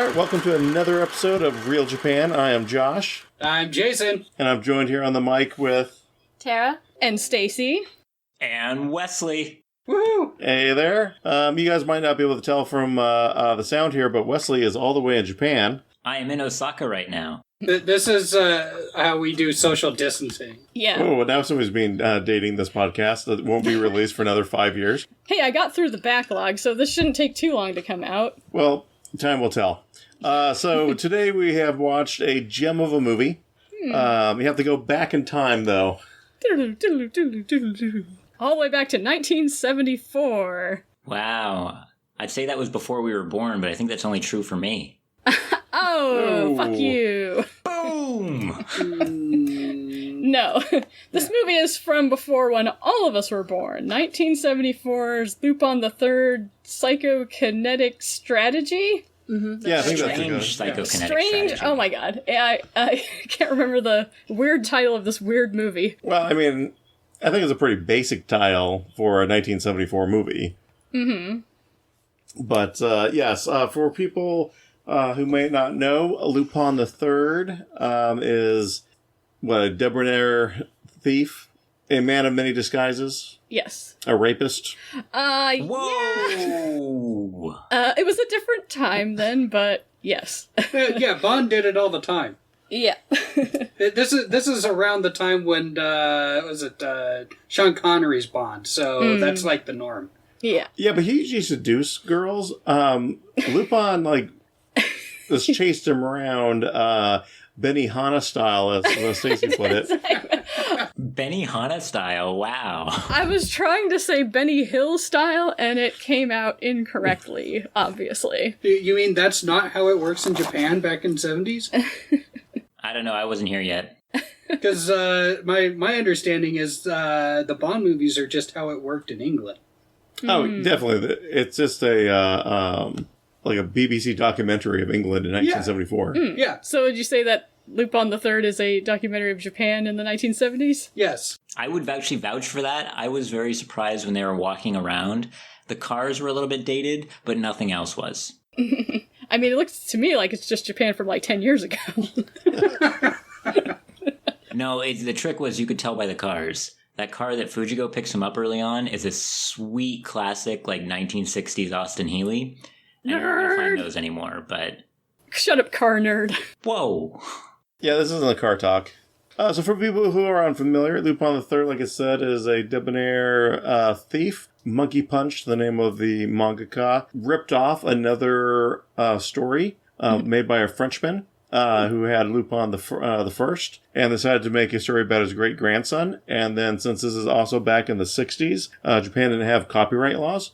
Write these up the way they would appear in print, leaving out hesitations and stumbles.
All right, welcome to another episode of Real Japan. I am Josh. I'm Jason. And I'm joined here on the mic with... Tara. And Stacy. And Wesley. Woo! Hey there. You guys might not be able to tell from the sound here, but Wesley is all the way in Japan. I am in Osaka right now. This is how we do social distancing. Yeah. Oh, now somebody's been dating this podcast that won't be released for another 5 years. Hey, I got through the backlog, so this shouldn't take too long to come out. Well, time will tell. So today we have watched a gem of a movie. You have to go back in time, though. All the way back to 1974. Wow. I'd say that was before we were born, but I think that's only true for me. Oh, fuck you. Boom! No. This movie is from before when all of us were born. 1974's Lupin III Psychokinetic Strategy? Mm-hmm. Yeah, I think that's Strange psychokinetic Strange? strategy. Oh my god. I can't remember the weird title of this weird movie. Well, I mean, I think it's a pretty basic title for a 1974 movie. Mm-hmm. But, yes, for people who may not know, Lupin III is, a debonair thief, a man of many disguises, Yes. a rapist. Whoa! Yeah. It was a different time then, but yes. Yeah, Bond did it all the time. Yeah. This is around the time when Sean Connery's Bond, so that's like the norm. Yeah. Yeah, but he usually seduced girls. Lupin, just chased him around Benny Hanna style, as Stacey put it. Benny Hanna style, wow. I was trying to say Benny Hill style, and it came out incorrectly, obviously. You mean that's not how it works in Japan back in the 70s? I don't know, I wasn't here yet. Because my understanding is the Bond movies are just how it worked in England. Oh, definitely. It's just a BBC documentary of England in 1974. Yeah. So would you say that Lupin III is a documentary of Japan in the 1970s? Yes. I would actually vouch for that. I was very surprised when they were walking around. The cars were a little bit dated, but nothing else was. I mean, it looks to me like it's just Japan from 10 years ago. No, the trick was you could tell by the cars. That car that Fujiko picks him up early on is a sweet classic, 1960s Austin Healey. I don't really find those anymore, but... Shut up, car nerd. Whoa! Yeah, this isn't a car talk. So for people who are unfamiliar, Lupin III, like I said, is a debonair thief. Monkey Punch, the name of the mangaka, ripped off another story made by a Frenchman who had Lupin the First, and decided to make a story about his great-grandson. And then, since this is also back in the 60s, Japan didn't have copyright laws.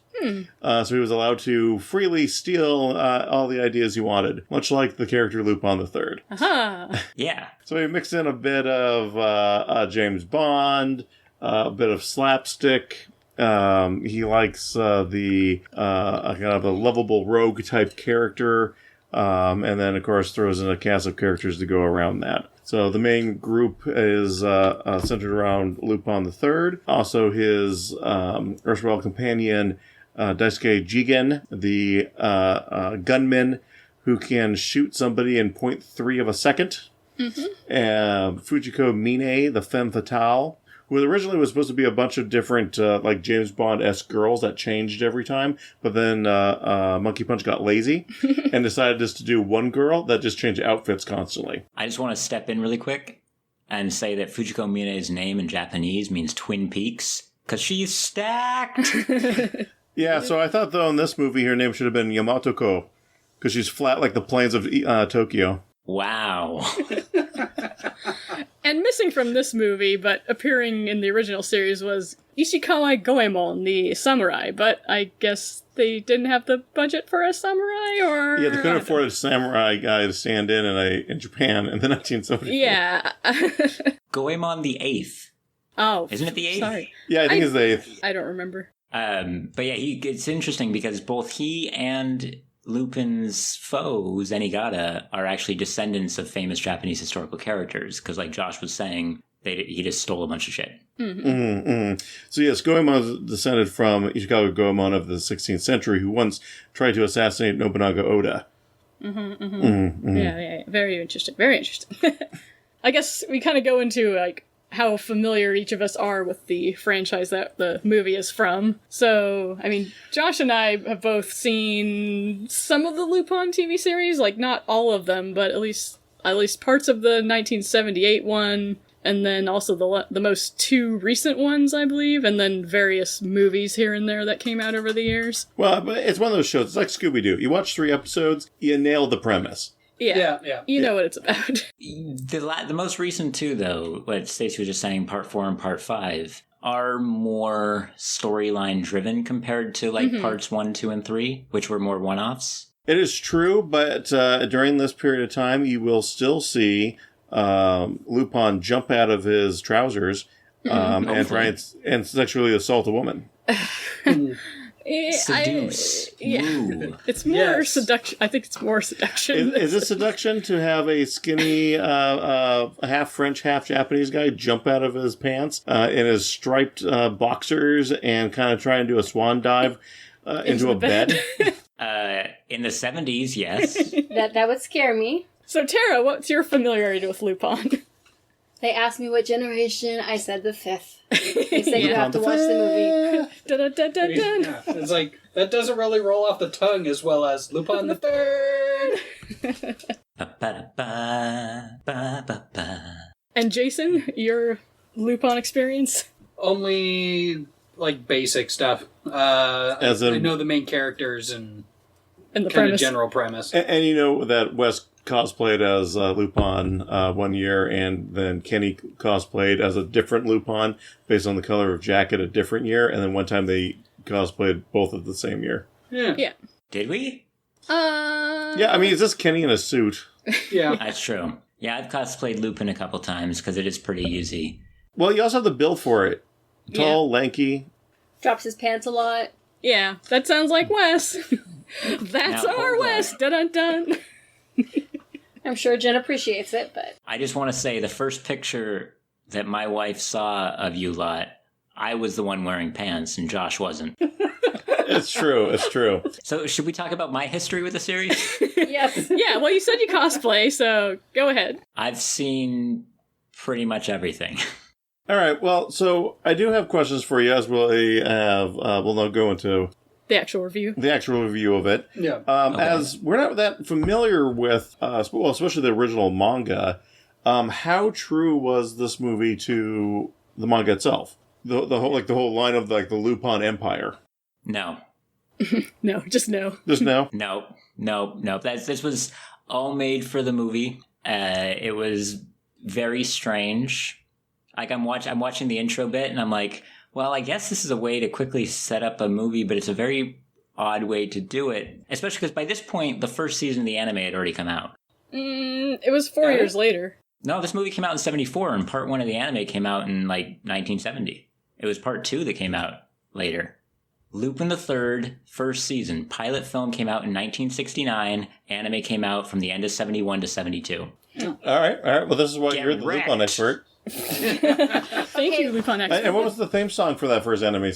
So he was allowed to freely steal all the ideas he wanted, much like the character Lupin III. Aha! Yeah. So he mixed in a bit of James Bond, a bit of slapstick. He likes the kind of a lovable rogue type character, and then of course throws in a cast of characters to go around that. So the main group is centered around Lupin III, also his erstwhile companion Daisuke Jigen, the gunman who can shoot somebody in 0.3 of a second. Fujiko Mine, the femme fatale, who originally was supposed to be a bunch of different James Bond-esque girls that changed every time, but then Monkey Punch got lazy and decided just to do one girl that just changed outfits constantly. I just want to step in really quick and say that Fujiko Mine's name in Japanese means Twin Peaks, because she's stacked! Yeah, so I thought, though, in this movie, her name should have been Yamatoko, because she's flat like the plains of Tokyo. Wow. And missing from this movie, but appearing in the original series, was Ishikawa Goemon, the samurai, but I guess they didn't have the budget for a samurai, or... Yeah, they couldn't afford a samurai guy to stand in Japan in the 1970s. Yeah. Goemon the Eighth. Oh. Isn't it the Eighth? Sorry. Yeah, I think it's the 8th. I don't remember. But yeah, it's interesting because both he and Lupin's foe, Zenigata, are actually descendants of famous Japanese historical characters, because like Josh was saying, he just stole a bunch of shit. So yes, Goemon is descended from Ishikawa Goemon of the 16th century, who once tried to assassinate Nobunaga Oda. Yeah. Very interesting. Very interesting. I guess we kind of go into, like, how familiar each of us are with the franchise that the movie is from. So, I mean, Josh and I have both seen some of the Lupin TV series, like, not all of them, but at least parts of the 1978 one, and then also the most two recent ones, I believe, and then various movies here and there that came out over the years. Well, but it's one of those shows. It's like Scooby-Doo. You watch 3 episodes, you nailed the premise. Yeah. You know what it's about. The most recent two, though, what Stacey was just saying, part 4 and part 5, are more storyline driven compared to like parts 1, 2, and 3, which were more one-offs. It is true, but during this period of time, you will still see Lupin jump out of his trousers and try and sexually assault a woman. Seduce. It's more seduction. I think it's more seduction. Is it seduction to have a skinny, half French, half Japanese guy jump out of his pants in his striped boxers and kind of try and do a swan dive into a bed? In the 70s, yes. That would scare me. So, Tara, what's your familiarity with Lupin? They asked me what generation. I said the 5th. They said you have to watch the movie. Yeah, it's like, that doesn't really roll off the tongue as well as Lupin the Third. And Jason, your Lupin experience? Only, like, basic stuff. I know the main characters and the kind premise. of general premise. And you know that Wes cosplayed as Lupin one year, and then Kenny cosplayed as a different Lupin based on the color of jacket a different year, and then one time they cosplayed both of the same year. Yeah. Did we? Yeah, I mean, it's just Kenny in a suit. Yeah. That's true. Yeah, I've cosplayed Lupin a couple times because it is pretty easy. Well, you also have the build for it. Tall, lanky. Drops his pants a lot. Yeah, that sounds like Wes. That's Now, our Wes. Dun dun dun. I'm sure Jen appreciates it, but... I just want to say the first picture that my wife saw of you lot, I was the one wearing pants and Josh wasn't. It's true. It's true. So should we talk about my history with the series? Yes. Yeah, well, you said you cosplay, so go ahead. I've seen pretty much everything. All right. Well, so I do have questions for you as we'll have. We'll now go into The actual review. the actual review of it. Yeah. As we're not that familiar with, well, especially the original manga, how true was this movie to the manga itself? The whole line of the Lupin Empire. No. No, just no. Just no. No. This was all made for the movie. It was very strange. Like I'm watching the intro bit, and I'm like, well, I guess this is a way to quickly set up a movie, but it's a very odd way to do it. Especially because by this point, the first season of the anime had already come out. It was 4 years later. No, this movie came out in 1974, and part 1 of the anime came out in, 1970. It was part 2 that came out later. Lupin the Third, first season. Pilot film came out in 1969. Anime came out from the end of 71 to 72. All right. Well, this is why Get you're the wrecked. Lupin expert. Thank you, Lupin expert. And what was the theme song for that first anime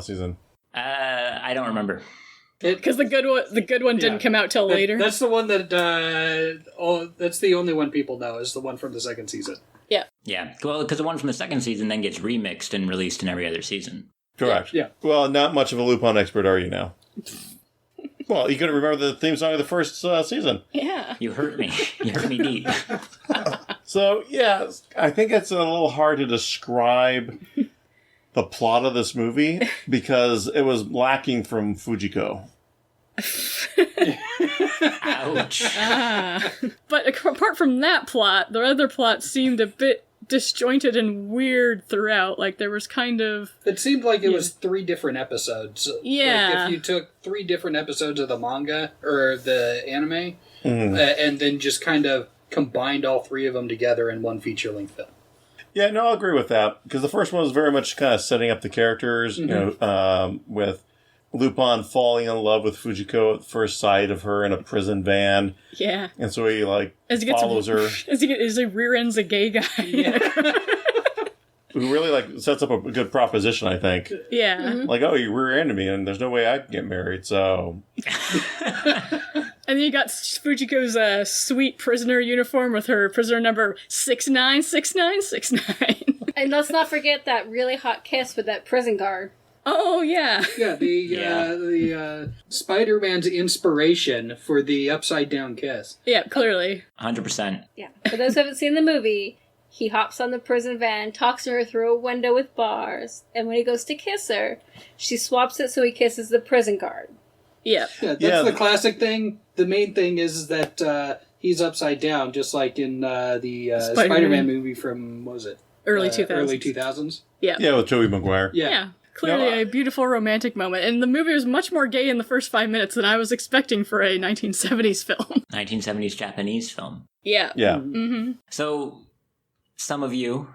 season? I don't remember. Because the good one didn't come out till later. That's the one that, that's the only one people know, is the one from the second season. Yeah. Yeah, well, because the one from the second season then gets remixed and released in every other season. Correct. Yeah. Well, not much of a Lupin expert are you now? Well, you couldn't remember the theme song of the first season. Yeah. You hurt me. You hurt me deep. So, yeah, I think it's a little hard to describe the plot of this movie because it was lacking from Fujiko. Ouch. But apart from that plot, the other plot seemed a bit disjointed and weird throughout. Like, there was kind of... It seemed like it was 3 different episodes. Yeah. Like if you took 3 different episodes of the manga, or the anime, and then just kind of combined all 3 of them together in one feature-length film. Yeah, no, I'll agree with that because the first one was very much kind of setting up the characters, you know, with Lupin falling in love with Fujiko at first sight of her in a prison van. Yeah. And so he, follows her. As he rear-ends a gay guy. Yeah. Who really, sets up a good proposition, I think. Yeah. Like, oh, you rear-ended me, and there's no way I can get married, so... And then you got Fujiko's sweet prisoner uniform with her prisoner number 696969. And let's not forget that really hot kiss with that prison guard. Oh, yeah. Yeah, the Spider-Man's inspiration for the upside-down kiss. Yeah, clearly. 100%. Yeah. For those who haven't seen the movie, he hops on the prison van, talks to her through a window with bars, and when he goes to kiss her, she swaps it so he kisses the prison guard. Yep. Yeah, that's the classic thing. The main thing is that he's upside down, just like in the Spider-Man movie from, what was it? Early 2000s. Early 2000s? Yeah. Yeah, with Tobey Maguire. Yeah. Clearly a beautiful romantic moment. And the movie was much more gay in the first 5 minutes than I was expecting for a 1970s film. 1970s Japanese film. Yeah. Yeah. Mm-hmm. So, some of you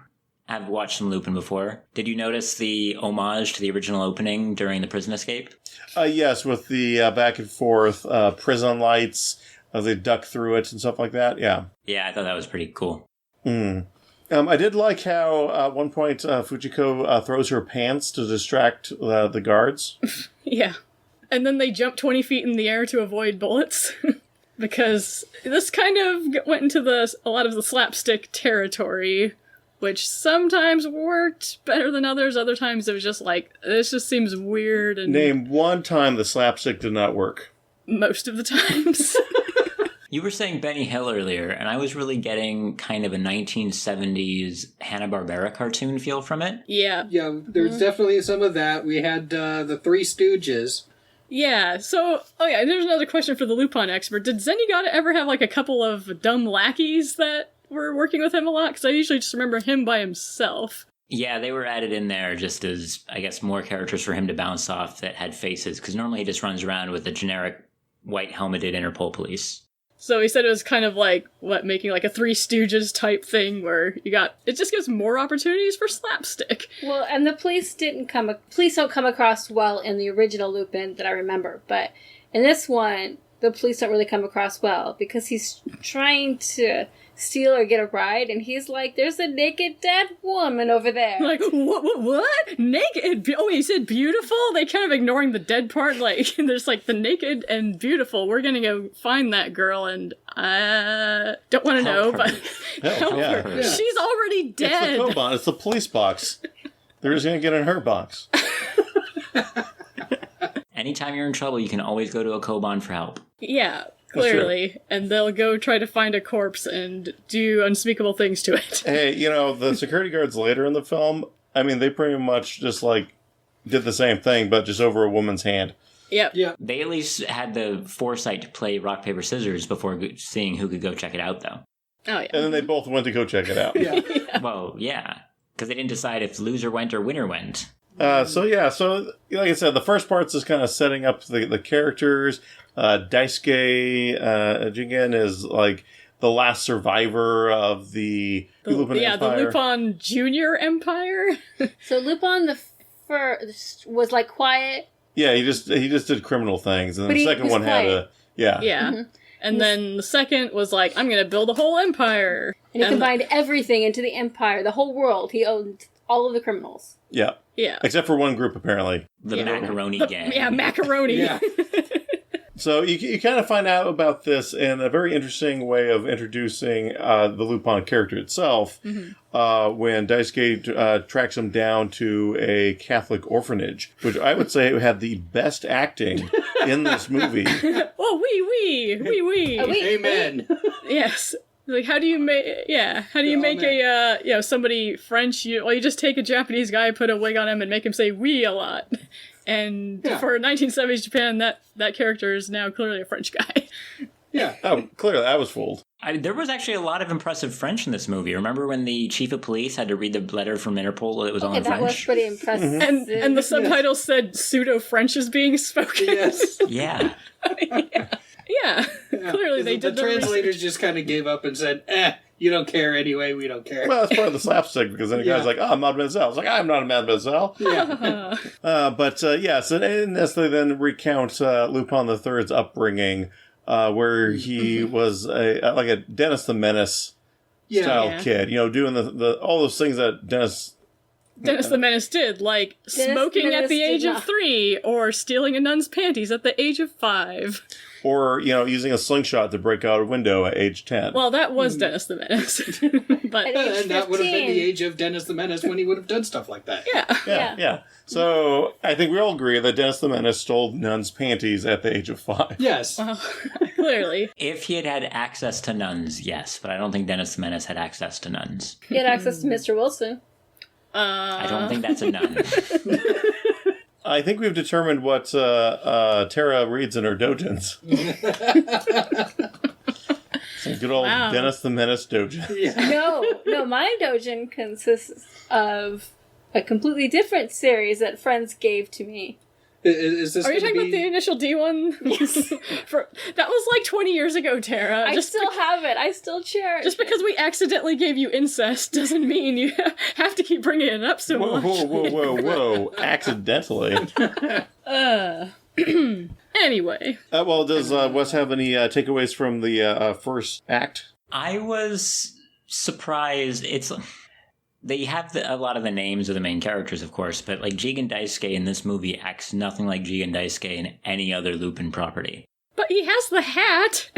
have watched some Lupin before. Did you notice the homage to the original opening during the prison escape? Yes, with the back and forth prison lights as they duck through it and stuff like that. Yeah. Yeah, I thought that was pretty cool. I did like how at one point Fujiko throws her pants to distract the guards. Yeah. And then they jump 20 feet in the air to avoid bullets. Because this kind of went into a lot of the slapstick territory, which sometimes worked better than others. Other times it was just like, this just seems weird. And Name one time the slapstick did not work. Most of the times. You were saying Benny Hill earlier, and I was really getting kind of a 1970s Hanna-Barbera cartoon feel from it. Yeah. Yeah, there's definitely some of that. We had the Three Stooges. Yeah, so, there's another question for the Lupin expert. Did Zenigata ever have, like, a couple of dumb lackeys that were working with him a lot? Because I usually just remember him by himself. Yeah, they were added in there just as, I guess, more characters for him to bounce off that had faces, because normally he just runs around with the generic white-helmeted Interpol police. So he said it was kind of like, making like a Three Stooges type thing where it just gives more opportunities for slapstick. Well, and the police don't come across well in the original Lupin that I remember, but in this one, the police don't really come across well because he's trying to steal or get a ride, and he's like, there's a naked dead woman over there. Like, what? Naked? Oh, you said beautiful? They kind of ignoring the dead part, like, there's like the naked and beautiful. We're gonna go find that girl, and I don't want to know, her. but help yeah. her. Yeah. She's already dead. It's the Koban. It's the police box. They're just going to get in her box. Anytime you're in trouble, you can always go to a Koban for help. Yeah, clearly. And they'll go try to find a corpse and do unspeakable things to it. Hey, the security guards later in the film, I mean, they pretty much just, did the same thing, but just over a woman's hand. Yep. Yeah. They at least had the foresight to play rock, paper, scissors before seeing who could go check it out, though. Oh, yeah. And then they both went to go check it out. Yeah. Well, yeah. Because they didn't decide if loser went or winner went. So like I said, the first part's just kind of setting up the characters. Daisuke Jigen is like the last survivor of the Lupin Empire. The Lupin Junior Empire. So Lupin the first was like quiet. Yeah, he just did criminal things, and then But the he second was one had quiet. Yeah. Mm-hmm. And then the second was like, I'm going to build a whole empire. And he combined everything into the empire, the whole world. He owned all of the criminals. Yeah. Yeah. Except for one group, apparently. The macaroni gang. Yeah, macaroni. Yeah. So you kind of find out about this in a very interesting way of introducing the Lupin character itself when Daisuke tracks him down to a Catholic orphanage, which I would say had the best acting in this movie. Oh, wee. Amen. Yes. Like, how do you make somebody French? You just take a Japanese guy, put a wig on him, and make him say "we" a lot. And for 1970s Japan, that character is now clearly a French guy. Yeah. Oh, clearly I was fooled. There was actually a lot of impressive French in this movie. Remember when the chief of police had to read the letter from Interpol that was all in that French? was pretty impressive. And the subtitles said pseudo-French is being spoken. Yes. Yeah. Yeah. Clearly they did the translators just kind of gave up and said, you don't care anyway, we don't care. Well, that's part of the slapstick, because then the guy's like, oh, I'm mademoiselle. It's like, I'm not a mademoiselle. Yeah. So in this, they then recount Lupin III's upbringing, where he was like a Dennis the Menace style kid, doing the all those things that Dennis Dennis the Menace did, like smoking at the age of 3, or stealing a nun's panties at the age of 5. Or, using a slingshot to break out a window at age 10. Well, that was Dennis the Menace. But and that would have been the age of Dennis the Menace when he would have done stuff like that. Yeah. So, I think we all agree that Dennis the Menace stole nuns' panties at the age of 5. Yes. Well, clearly. If he had had access to nuns, yes, but I don't think Dennis the Menace had access to nuns. He had access to Mr. Wilson. I don't think that's a nun. I think we've determined what Tara reads in her dojins. Some good old Dennis the Menace dojin. Yeah. No, my dojin consists of a completely different series that friends gave to me. Is this Are you talking about the initial D one? Yes. That was like 20 years ago, Tara. I still have it. I still cherish Just because we accidentally gave you incest doesn't mean you have to keep bringing it up so much. Whoa. Accidentally. Anyway. Well, does Wes have any takeaways from the first act? I was surprised. They have a lot of the names of the main characters, of course, but like Jigen Daisuke in this movie acts nothing like Jigen Daisuke in any other Lupin property. But he has the hat.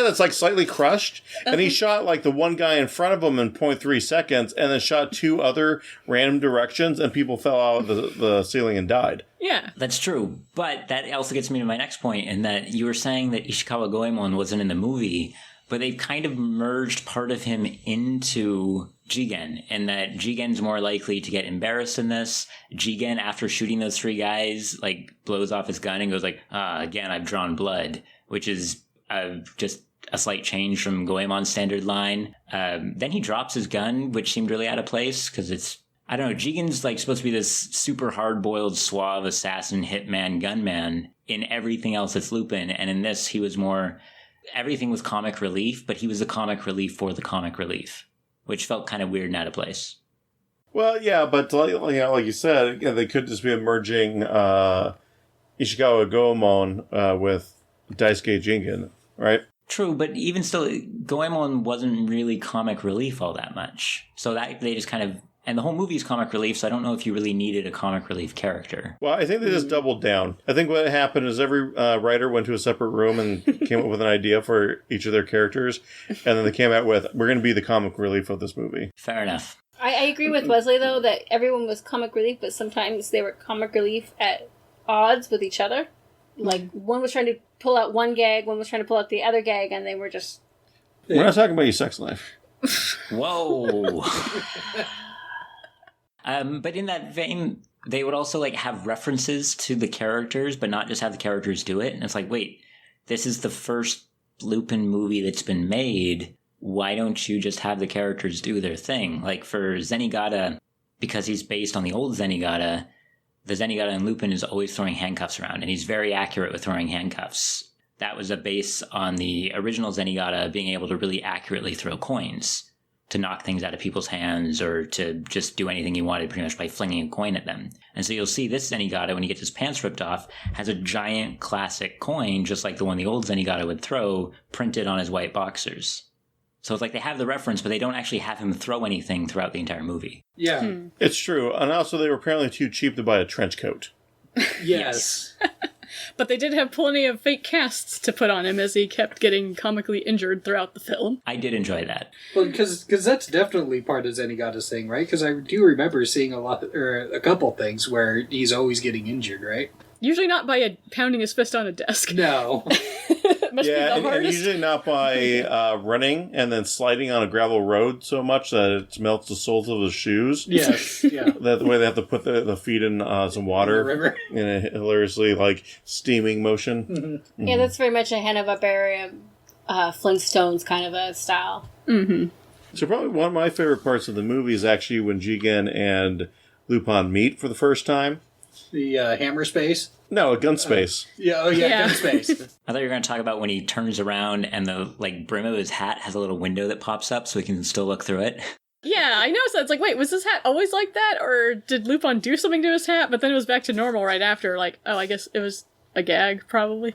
That's like slightly crushed. And he shot like the one guy in front of him in 0.3 seconds, and then shot 2 other random directions, and people fell out of the ceiling and died. Yeah. That's true. But that also gets me to my next point, in that you were saying that Ishikawa Goemon wasn't in the movie, but they've kind of merged part of him into Jigen, and that Jigen's more likely to get embarrassed in this. Jigen, after shooting those 3 guys, like, blows off his gun and goes like, again, I've drawn blood, which is just a slight change from Goemon's standard line. Then he drops his gun, which seemed really out of place, because it's, I don't know, Jigen's like supposed to be this super hard-boiled, suave assassin, hitman, gunman in everything else that's Lupin, and in this he was more... Everything was comic relief, but he was the comic relief for the comic relief, which felt kind of weird and out of place. Well, yeah, but like you said, they could just be merging Ishikawa Goemon with Daisuke Jigen, right? True, but even still, Goemon wasn't really comic relief all that much. So that they just kind of... And the whole movie is comic relief, so I don't know if you really needed a comic relief character. Well, I think they just doubled down. I think what happened is every writer went to a separate room and came up with an idea for each of their characters, and then they came out with, we're going to be the comic relief of this movie. Fair enough. I agree with Wesley, though, that everyone was comic relief, but sometimes they were comic relief at odds with each other. Like, one was trying to pull out one gag, one was trying to pull out the other gag, and they were just... We're not talking about your sex life. Whoa. But in that vein, they would also like have references to the characters, but not just have the characters do it. And it's like, wait, this is the first Lupin movie that's been made. Why don't you just have the characters do their thing? Like for Zenigata, because he's based on the old Zenigata, the Zenigata in Lupin is always throwing handcuffs around, and he's very accurate with throwing handcuffs. That was a base on the original Zenigata being able to really accurately throw coins, to knock things out of people's hands or to just do anything he wanted pretty much by flinging a coin at them. And so you'll see this Zenigata, when he gets his pants ripped off, has a giant classic coin, just like the one the old Zenigata would throw, printed on his white boxers. So it's like they have the reference, but they don't actually have him throw anything throughout the entire movie. Yeah. It's true. And also they were apparently too cheap to buy a trench coat. Yes. But they did have plenty of fake casts to put on him as he kept getting comically injured throughout the film. I did enjoy that. Well, because that's definitely part of Zenigata's thing, right? Because I do remember seeing a couple things where he's always getting injured, right? Usually not by pounding his fist on a desk. No. Must be the and hardest. usually not by running and then sliding on a gravel road so much that it melts the soles of his shoes. Yes, yeah. That the way they have to put the feet in some water In the river. in a hilariously steaming motion. Mm-hmm. Yeah, that's very much a Hanna-Barbera, Flintstones kind of a style. Mm-hmm. So probably one of my favorite parts of the movie is actually when Jigen and Lupin meet for the first time. The hammer space? No, a gun space. Yeah, gun space. I thought you were going to talk about when he turns around and the brim of his hat has a little window that pops up so he can still look through it. Yeah, I noticed that. It's like, wait, was his hat always like that? Or did Lupin do something to his hat, but then it was back to normal right after? Like, oh, I guess it was a gag, probably.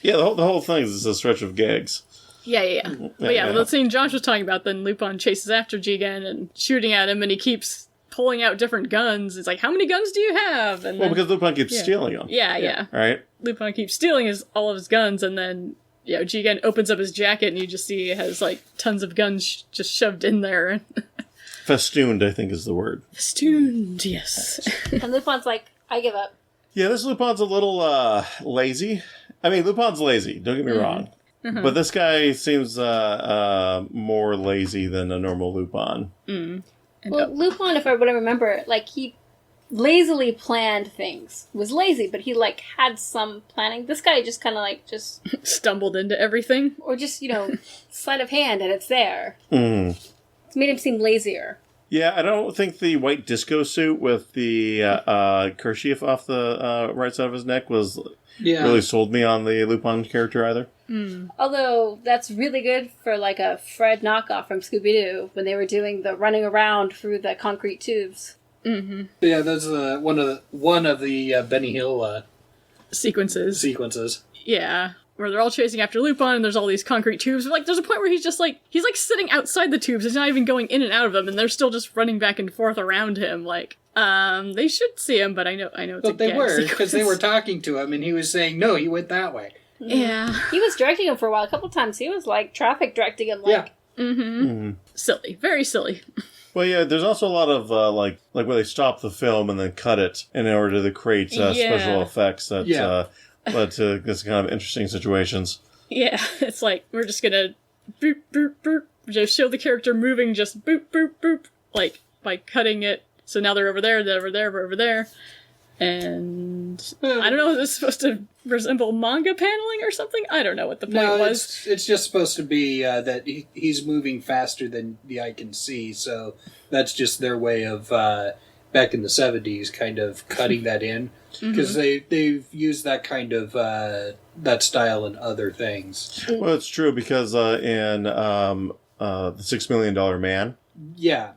Yeah, the whole thing is a stretch of gags. Yeah. But yeah, the scene Josh was talking about, then Lupin chases after Jigen and shooting at him, and he keeps pulling out different guns. It's like, how many guns do you have? And because Lupin keeps stealing them. Yeah. Right? Lupin keeps stealing all of his guns, and then, Jigen opens up his jacket, and you just see he has, like, tons of guns just shoved in there. Festooned, I think is the word. Festooned, yes. And Lupin's like, I give up. Yeah, this Lupin's a little lazy. I mean, Lupin's lazy, don't get me wrong. Mm-hmm. But this guy seems more lazy than a normal Lupin. Well, Lupin, if I remember, like, he lazily planned things. Was lazy, but he, like, had some planning. This guy just kind of, like, just... stumbled into everything. Or just, sleight of hand, and it's there. Mm. It's made him seem lazier. Yeah, I don't think the white disco suit with the kerchief off the right side of his neck was really sold me on the Lupin character either. Although, that's really good for, like, a Fred knockoff from Scooby-Doo when they were doing the running around through the concrete tubes. Mm-hmm. Yeah, that's one of the Benny Hill sequences. Yeah, where they're all chasing after Lupin, and there's all these concrete tubes. Like, there's a point where he's sitting outside the tubes. He's not even going in and out of them, and they're still just running back and forth around him. Like, they should see him, but I know it's a gag sequence. But they were, because they were talking to him, and he was saying, "No, he went that way." Yeah. He was directing him for a while. A couple times he was, like, traffic directing him, like... Yeah. Mm-hmm. Silly. Very silly. Well, yeah, there's also a lot of, like where they stop the film and then cut it in order to create special effects that led to this kind of interesting situations. Yeah, it's like, we're just gonna boop, boop, boop, just show the character moving, just boop, boop, boop, like, by cutting it. So now they're over there, we're over there. And I don't know, is this supposed to resemble manga paneling or something? I don't know what the point was. It's just supposed to be that he's moving faster than the eye can see, so that's just their way of, back in the 70s, kind of cutting that in. Because they've used that kind of, that style in other things. Well, it's true, because in the $6 Million Man... Yeah.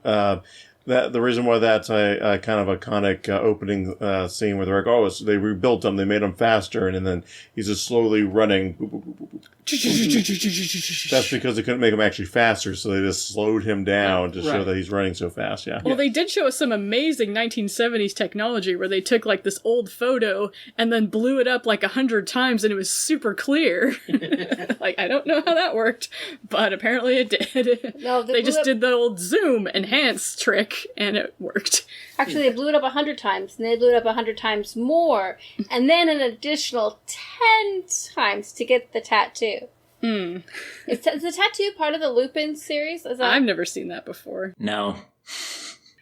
The reason why that's a kind of iconic opening scene where they're like, they rebuilt them, they made them faster, and then he's just slowly running. Boop, boop, boop, boop, boop. That's because they couldn't make him actually faster, so they just slowed him down to show that he's running so fast, Well, they did show us some amazing 1970s technology where they took, like, this old photo and then blew it up, like, 100 times, and it was super clear. Like, I don't know how that worked, but apparently it did. No, they just did the old zoom enhance trick, and it worked. Actually, they blew it up 100 times, and they blew it up 100 times more, and then an additional 10 times to get the tattoo. Is the tattoo part of the Lupin series? I've never seen that before. No.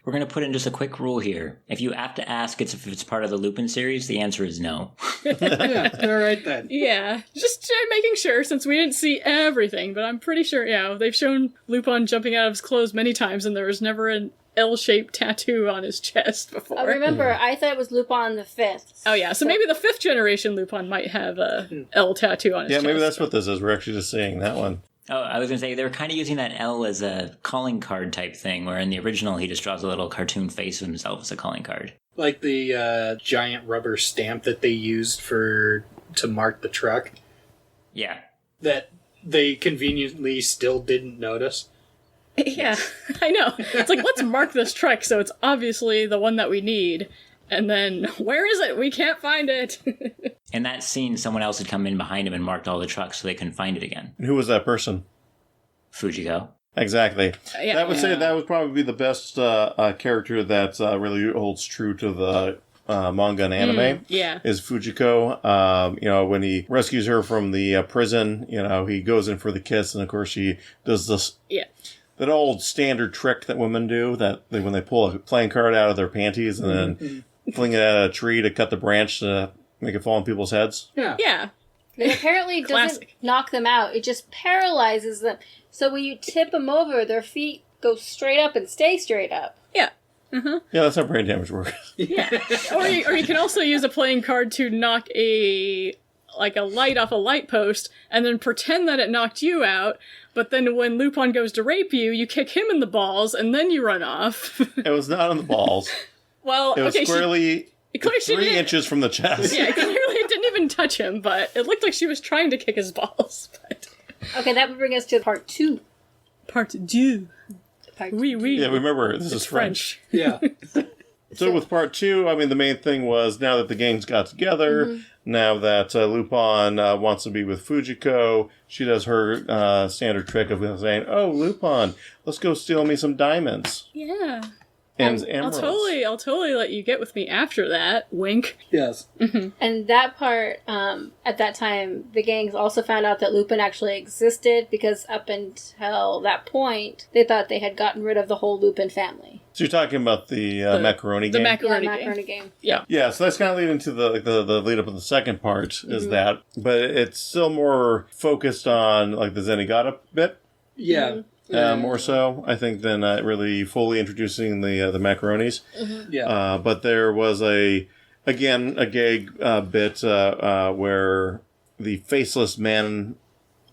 We're going to put in just a quick rule here. If you have to ask if it's part of the Lupin series, the answer is no. Yeah, all right then. Yeah, just making sure, since we didn't see everything, but I'm pretty sure, they've shown Lupin jumping out of his clothes many times, and there was never an L-shaped tattoo on his chest before. I remember, I thought it was Lupin the 5th. Oh yeah, so maybe the 5th generation Lupin might have a L tattoo on his chest. Yeah, maybe that's what this is. We're actually just seeing that one. Oh, I was going to say, they were kind of using that L as a calling card type thing, where in the original he just draws a little cartoon face of himself as a calling card. Like the giant rubber stamp that they used to mark the truck. Yeah. That they conveniently still didn't notice. Yeah, I know. It's like, let's mark this truck so it's obviously the one that we need. And then, where is it? We can't find it. In that scene, someone else had come in behind him and marked all the trucks so they couldn't find it again. And who was that person? Fujiko. Exactly. That would say that would probably be the best character that really holds true to the manga and anime. Is Fujiko. When he rescues her from the prison, he goes in for the kiss, and of course she does this. Yeah. That old standard trick that women do, when they pull a playing card out of their panties and then fling it at a tree to cut the branch to make it fall on people's heads. Yeah. It apparently doesn't knock them out. It just paralyzes them. So when you tip them over, their feet go straight up and stay straight up. Yeah. Uh-huh. Yeah, that's how brain damage works. Yeah. Or you can also use a playing card to knock a light off a light post and then pretend that it knocked you out. But then when Lupin goes to rape you, you kick him in the balls, and then you run off. It was not on the balls. Well, it was squarely 3 inches from the chest. Yeah, clearly it didn't even touch him, but it looked like she was trying to kick his balls. But Okay, that would bring us to part 2. Part deux. Part Oui, oui. Yeah, remember, this is French. Yeah. So with part 2, I mean, the main thing was now that the gangs got together, now that Lupin wants to be with Fujiko, she does her standard trick of saying, "Oh, Lupin, let's go steal me some diamonds." Yeah. And I'll emeralds. totally let you get with me after that. Wink. Yes. And that part, at that time, the gangs also found out that Lupin actually existed because up until that point, they thought they had gotten rid of the whole Lupin family. So you're talking about the macaroni The game? macaroni Yeah, game. macaroni game. Yeah. Yeah, so that's kind of leading to the lead up of the second part, is that. But it's still more focused on, like, the Zenigata bit. Yeah. More so, I think, than really fully introducing the macaronis. Yeah. But there was a gag bit where the faceless man,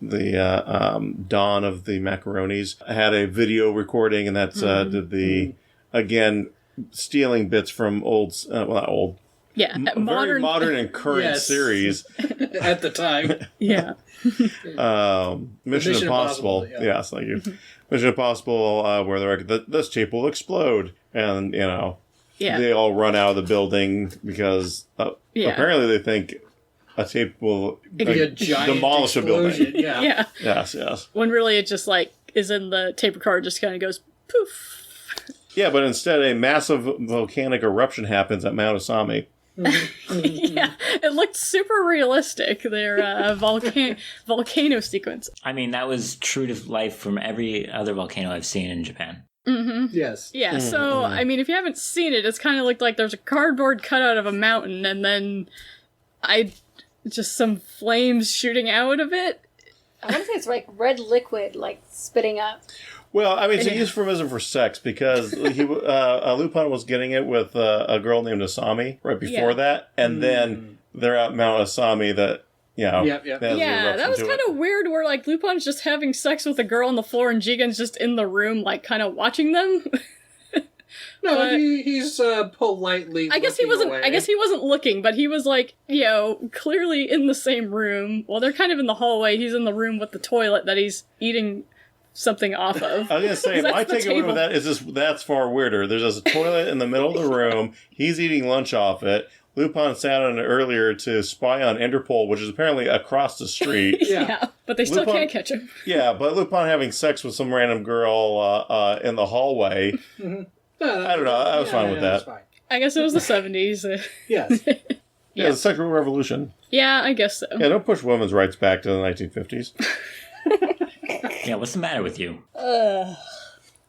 the Don of the macaronis, had a video recording, and that's did the again stealing bits from old, well, not old, Yeah. very modern and current Yes. series. At the time. Yeah. Mission Impossible. yeah. Yes, thank you. Mission Impossible, where they're like, this tape will explode. And, Yeah. they all run out of the building because apparently they think a tape will Be a giant demolish a explosion. building. Yeah. Yeah. Yes. When really it just like is in the tape recorder, just kind of goes poof. Yeah, but instead a massive volcanic eruption happens at Mount Asami. Yeah, it looked super realistic. Their volcano sequence. I mean, that was true to life from every other volcano I've seen in Japan. Yes. Yeah, so I mean, if you haven't seen it, it's kind of looked like there's a cardboard cutout of a mountain, and then just some flames shooting out of it. I want to say it's like red liquid, like spitting up. Well, I mean, it's a euphemism for sex because Lupin was getting it with a girl named Asami right before that, and then they're at Mount Asami that, Yep. has the Yeah, that eruption was to kind it. of weird where, like, Lupin's just having sex with a girl on the floor and Jigen's just in the room, like, kind of watching them. No, But- he's politely. I guess he looking wasn't. away. I guess he wasn't looking, but he was like, clearly in the same room. Well, they're kind of in the hallway. He's in the room with the toilet that he's eating something off of. I was going to say, That's my the takeaway table. with that is that's far weirder. There's just a toilet in the middle of the room. He's eating lunch off it. Lupin sat on it earlier to spy on Interpol, which is apparently across the street. Yeah. But they still Lupin- can't catch him. Yeah, but Lupin having sex with some random girl in the hallway. I don't know. I was fine with that's that. fine. I guess it was the 70s. Yes. Yeah, the sexual revolution. Yeah, I guess so. Yeah, don't push women's rights back to the 1950s. Yeah, what's the matter with you?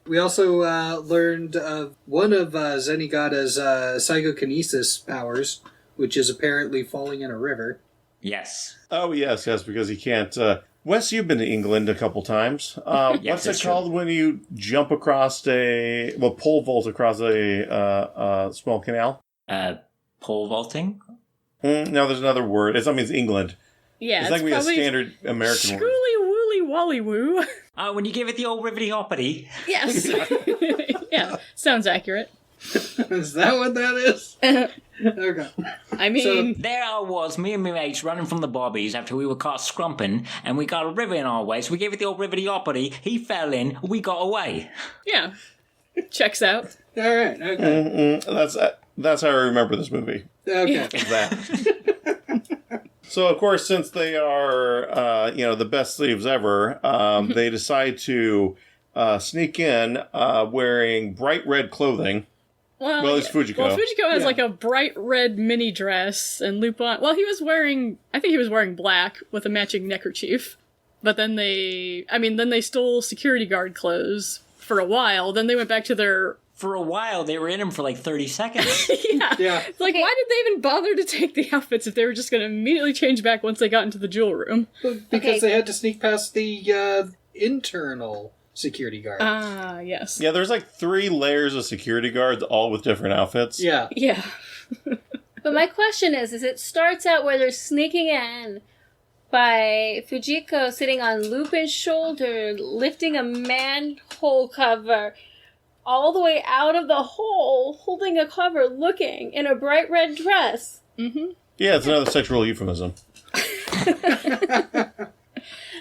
We also learned of one of Zenigata's psychokinesis powers, which is apparently falling in a river. Yes. Oh, yes, because he can't... Wes, you've been to England a couple times. What's it that's called when you jump across pole vault across a small canal? Pole vaulting? No, there's another word. It's England. Yeah, It's like we a probably standard American word. Schooly wooly wally woo. When you give it the old ribbity hoppity. Yes. Yeah, sounds accurate. Is that what that is? Okay. I mean, There I was, me and my mates running from the bobbies after we were caught scrumping, and we got a river in our way, so we gave it the old ribbity hoppity. He fell in, we got away. yeah, checks out. All right. Okay. That's how I remember this movie. Okay. That. So, of course, since they are, the best thieves ever, they decide to sneak in wearing bright red clothing. Well, it's Fujiko. Well, Fujiko has Yeah. like a bright red mini dress, and Lupin. Well, he was wearing. I think he was wearing black with a matching neckerchief. But then they stole security guard clothes for a while. Then they went back to their. For a while, they were in him for like 30 seconds. Yeah. Yeah. It's like, why did they even bother to take the outfits if they were just going to immediately change back once they got into the jewel room? Because Okay. they had to sneak past the internal security guard. Ah, yes. Yeah, there's like 3 layers of security guards, all with different outfits. Yeah. Yeah. But my question is it starts out where they're sneaking in by Fujiko sitting on Lupin's shoulder, lifting a manhole cover all the way out of the hole, holding a cover, looking in a bright red dress. Mm-hmm. Yeah, it's another sexual euphemism.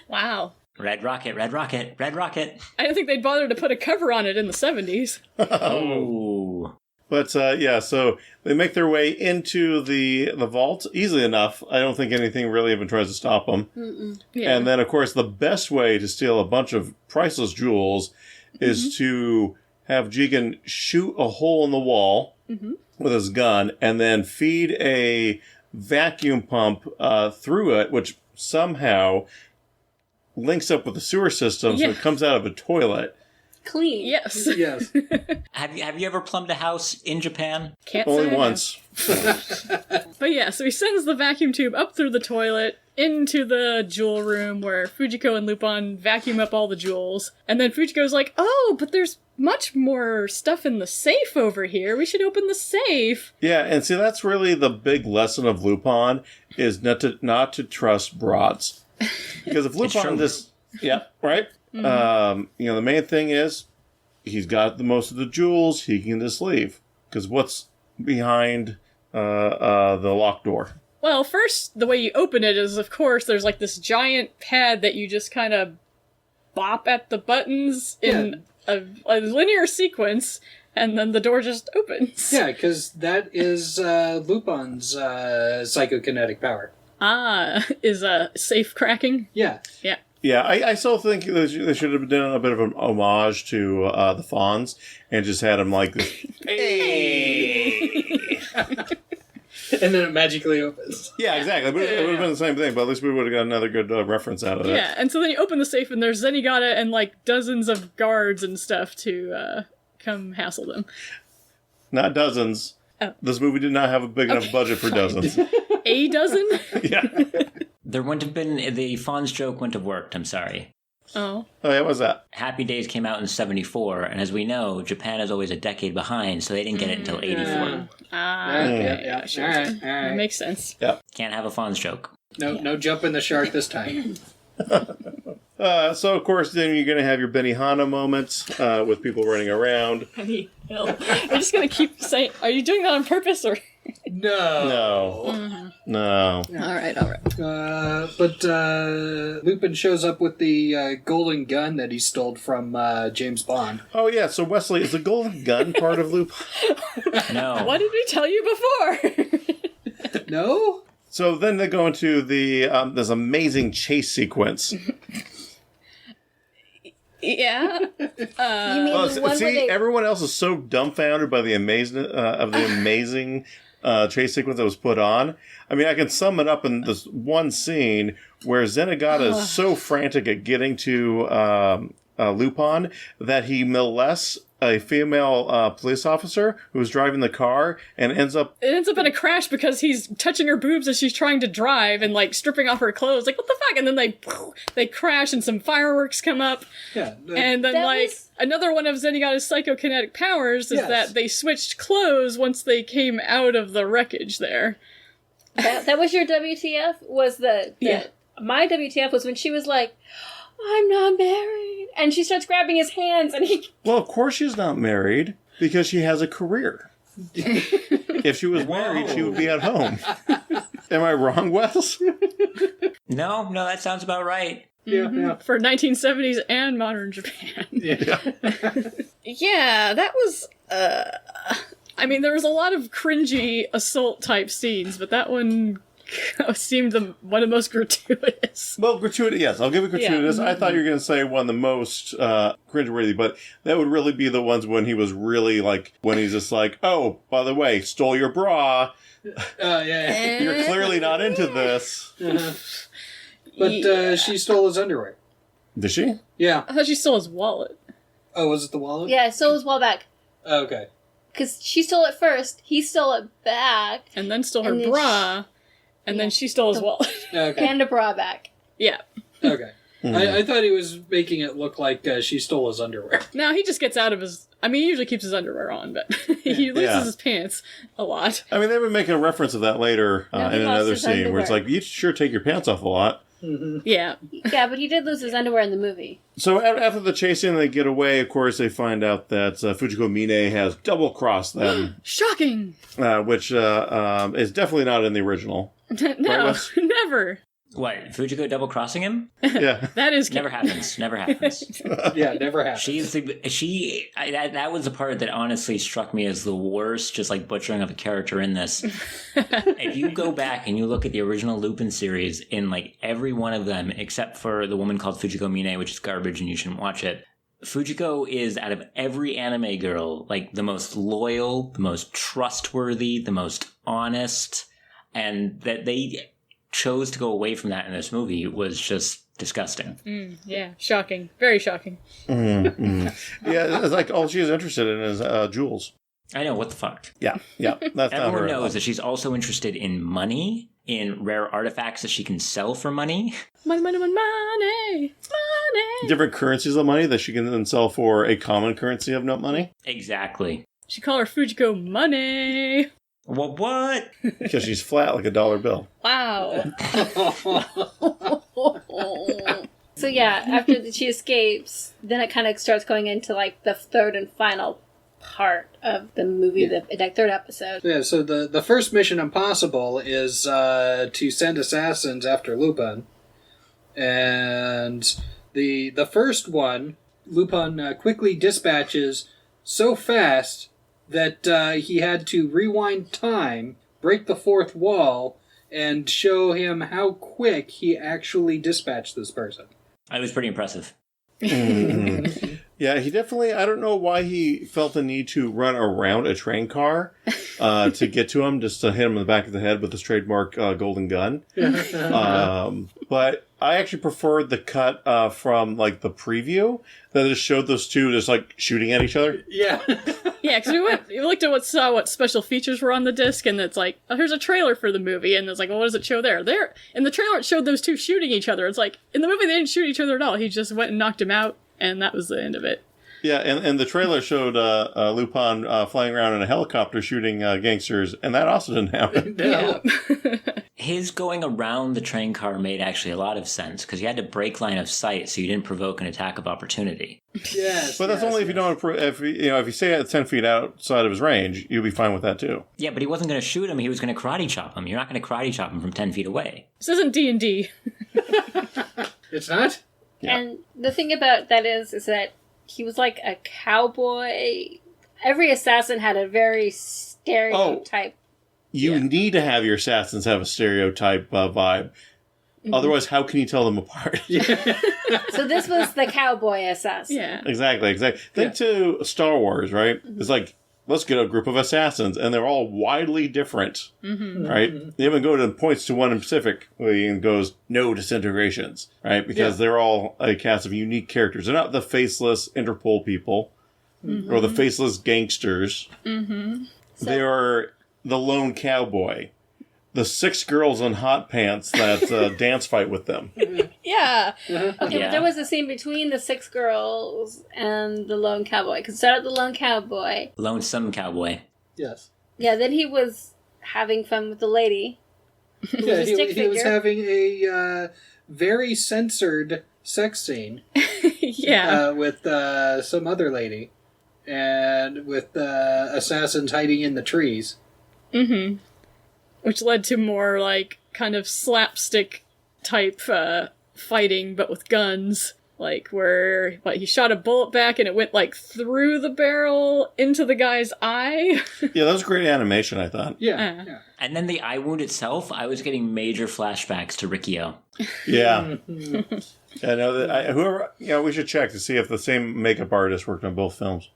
Wow. Red rocket, red rocket, red rocket. I don't think they'd bother to put a cover on it in the 70s. Oh. But so they make their way into the vault easily enough. I don't think anything really even tries to stop them. Yeah. And then, of course, the best way to steal a bunch of priceless jewels is to have Jigen shoot a hole in the wall with his gun and then feed a vacuum pump through it, which somehow links up with the sewer system, so it comes out of a toilet. Clean. Yes. Yes. Have you ever plumbed a house in Japan? Can't Only say I have. once. But yeah, so he sends the vacuum tube up through the toilet into the jewel room where Fujiko and Lupin vacuum up all the jewels. And then Fujiko's like, oh, but there's much more stuff in the safe over here. We should open the safe. Yeah, and see, that's really the big lesson of Lupin, is not to trust broads. Because if Lupin just... Yeah, right? The main thing is, he's got the most of the jewels, he can just leave. Because what's behind the locked door? Well, first, the way you open it is, of course, there's like this giant pad that you just kind of bop at the buttons in a linear sequence, and then the door just opens. Yeah, because that is Lupin's psychokinetic power. Ah, is safe cracking? Yeah. Yeah. Yeah, I still think they should have done a bit of an homage to the Fonz and just had him like this. Hey! And then it magically opens. Yeah, exactly. But it would have been the same thing, but at least we would have got another good reference out of it. Yeah, and so then you open the safe and there's Zenigata and like dozens of guards and stuff to come hassle them. Not dozens. Oh. This movie did not have a big enough budget for dozens. A dozen? Yeah. There wouldn't have been... The Fonz joke wouldn't have worked, I'm sorry. Oh. Oh, yeah, what's that? Happy Days came out in 74, and as we know, Japan is always a decade behind, so they didn't get it until 84. Yeah. Sure. All right. That makes sense. Can't have a Fonz joke. No jumping the shark this time. So, of course, then you're going to have your Benihana moments with people running around. We're just going to keep saying... Are you doing that on purpose, or... No. All right. But Lupin shows up with the golden gun that he stole from James Bond. Oh, yeah, so Wesley, is the golden gun part of Lupin? No. What did we tell you before? No? So then they go into the this amazing chase sequence. Yeah. You mean the one See, where they... everyone else is so dumbfounded by the amazing chase sequence that was put on. I mean, I can sum it up in this one scene where Zenigata is so frantic at getting to Lupin that he molests a female police officer who's driving the car and ends up... It ends up in a crash because he's touching her boobs as she's trying to drive and, like, stripping off her clothes. Like, what the fuck? And then they crash and some fireworks come up. Yeah. And then, another one of Zenigata's psychokinetic powers is that they switched clothes once they came out of the wreckage there. That was your WTF? My WTF was when she was like, I'm not married. And she starts grabbing his hands and he... Well, of course she's not married because she has a career. If she was married, she would be at home. Am I wrong, Wes? No, that sounds about right. Yeah. For 1970s and modern Japan. Yeah. Yeah, that was... I mean, there was a lot of cringy assault-type scenes, but that one seemed one of the most gratuitous. Well, gratuitous, yes. I'll give it gratuitous. Yeah. I thought you were going to say one of the most cringeworthy, but that would really be the ones when he was really like, when he's just like, oh, by the way, stole your bra. Yeah. You're clearly not into this. But she stole his underwear. Did she? Yeah. I thought she stole his wallet. Oh, was it the wallet? Yeah, stole his wall back. Oh, okay. Because she stole it first, he stole it back, And then stole her And then bra, and then she stole his wallet. Okay. and a bra back. Yeah. Okay. I thought he was making it look like she stole his underwear. Now, he just gets out of his... I mean, he usually keeps his underwear on, but he loses Yeah. his pants a lot. I mean, they would make a reference of that later No, he in lost another his scene where it's underwear. like, you sure take your pants off a lot. Yeah. Yeah, but he did lose his underwear in the movie. So after the chasing, they get away. Of course, they find out that Fujiko Mine has double-crossed them, Shocking! which is definitely not in the original. No, Wes? never. What, Fujiko double-crossing him? Yeah. That is Never happens. Never happens. Yeah, never happened. That was the part that honestly struck me as the worst, just like butchering of a character in this. If you go back and you look at the original Lupin series, in like every one of them, except for the woman called Fujiko Mine, which is garbage and you shouldn't watch it, Fujiko is, out of every anime girl, like the most loyal, the most trustworthy, the most honest, and that they chose to go away from that in this movie was just disgusting. Yeah, shocking. Very shocking. Yeah, it's like all she's interested in is jewels. I know, what the fuck? Yeah. That's not Everyone her. knows that she's also interested in money, in rare artifacts that she can sell for money. Money. Different currencies of money that she can then sell for a common currency of not money. Exactly. She called her Fujiko Money. Well, what? Because she's flat like a dollar bill. Wow. So yeah, after she escapes, then it kind of starts going into like the third and final part of the movie, the third episode. Yeah, so the first Mission Impossible is to send assassins after Lupin. And the first one, Lupin quickly dispatches so fast that he had to rewind time, break the fourth wall, and show him how quick he actually dispatched this person. It was pretty impressive. Yeah, he definitely, I don't know why he felt the need to run around a train car to get to him, just to hit him in the back of the head with his trademark golden gun. But I actually preferred the cut from, like, the preview that just showed those two just, like, shooting at each other. Yeah. Yeah, because we looked at what special features were on the disc, and it's like, oh, here's a trailer for the movie, and it's like, well, what does it show there? In the trailer, it showed those two shooting each other. It's like, in the movie, they didn't shoot each other at all. He just went and knocked him out, and that was the end of it. Yeah, and the trailer showed Lupin flying around in a helicopter shooting gangsters, and that also didn't happen. No. His going around the train car made actually a lot of sense, because you had to break line of sight so you didn't provoke an attack of opportunity. Yes. But that's only if you don't, if you stay at 10 feet outside of his range, you'll be fine with that too. Yeah, but he wasn't going to shoot him, he was going to karate chop him. You're not going to karate chop him from 10 feet away. This isn't D&D. It's not? Yeah. And the thing about that is that he was like a cowboy. Every assassin had a very stereotype. You need to have your assassins have a stereotype vibe. Mm-hmm. Otherwise, how can you tell them apart? So this was the cowboy assassin. Yeah. Exactly. Think to Star Wars, right? Mm-hmm. It's like, let's get a group of assassins, and they're all widely different, right? They even go to points to one in specific, and goes, no disintegrations, right? Because they're all a cast of unique characters. They're not the faceless Interpol people, or the faceless gangsters. They are the lone cowboy. The 6 girls in hot pants that dance fight with them. Yeah. Okay, but there was a scene between the 6 girls and the lone cowboy. Because it started the lone cowboy. Lonesome cowboy. Yes. Yeah, then he was having fun with the lady. Yeah, he was having a very censored sex scene. Yeah. With some other lady. And with assassins hiding in the trees. Mm-hmm. Which led to more, like, kind of slapstick type fighting, but with guns. Like, where he shot a bullet back and it went, like, through the barrel into the guy's eye. Yeah, that was great animation, I thought. Yeah. And then the eye wound itself, I was getting major flashbacks to Rikio. Yeah. I know that we should check to see if the same makeup artist worked on both films.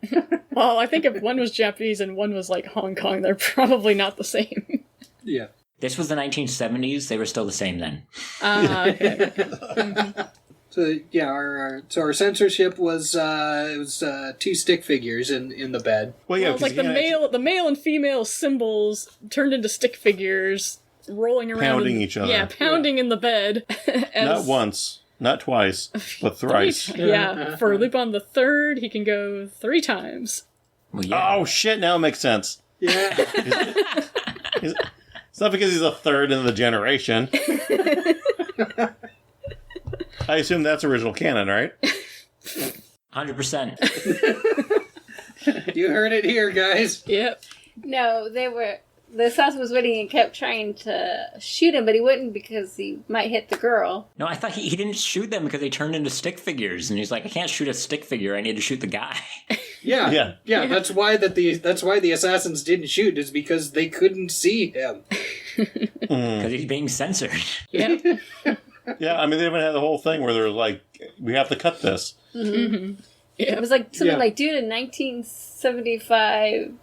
Well, I think if one was Japanese and one was, like, Hong Kong, they're probably not the same. Yeah. This was the 1970s. They were still the same then. Okay. So yeah, our censorship was 2 stick figures in the bed. Well, yeah, Well, it's like the male and female symbols turned into stick figures, rolling around, pounding each other. Yeah, pounding in the bed. Not once, not twice, but thrice. Yeah, for Lupin the Third, he can go 3 times. Well, yeah. Oh shit! Now it makes sense. Yeah. It's not because he's a third in the generation. I assume that's original canon, right? 100%. You heard it here, guys. Yep. No, the assassin was waiting and kept trying to shoot him, but he wouldn't because he might hit the girl. No, I thought he didn't shoot them because they turned into stick figures, and he's like, I can't shoot a stick figure. I need to shoot the guy. Yeah. That's why the assassins didn't shoot, is because they couldn't see him. Because he's being censored. Yeah. Yeah, I mean, they even had the whole thing where they're like, we have to cut this. Mm-hmm. Yeah. It was like something like, due to 1975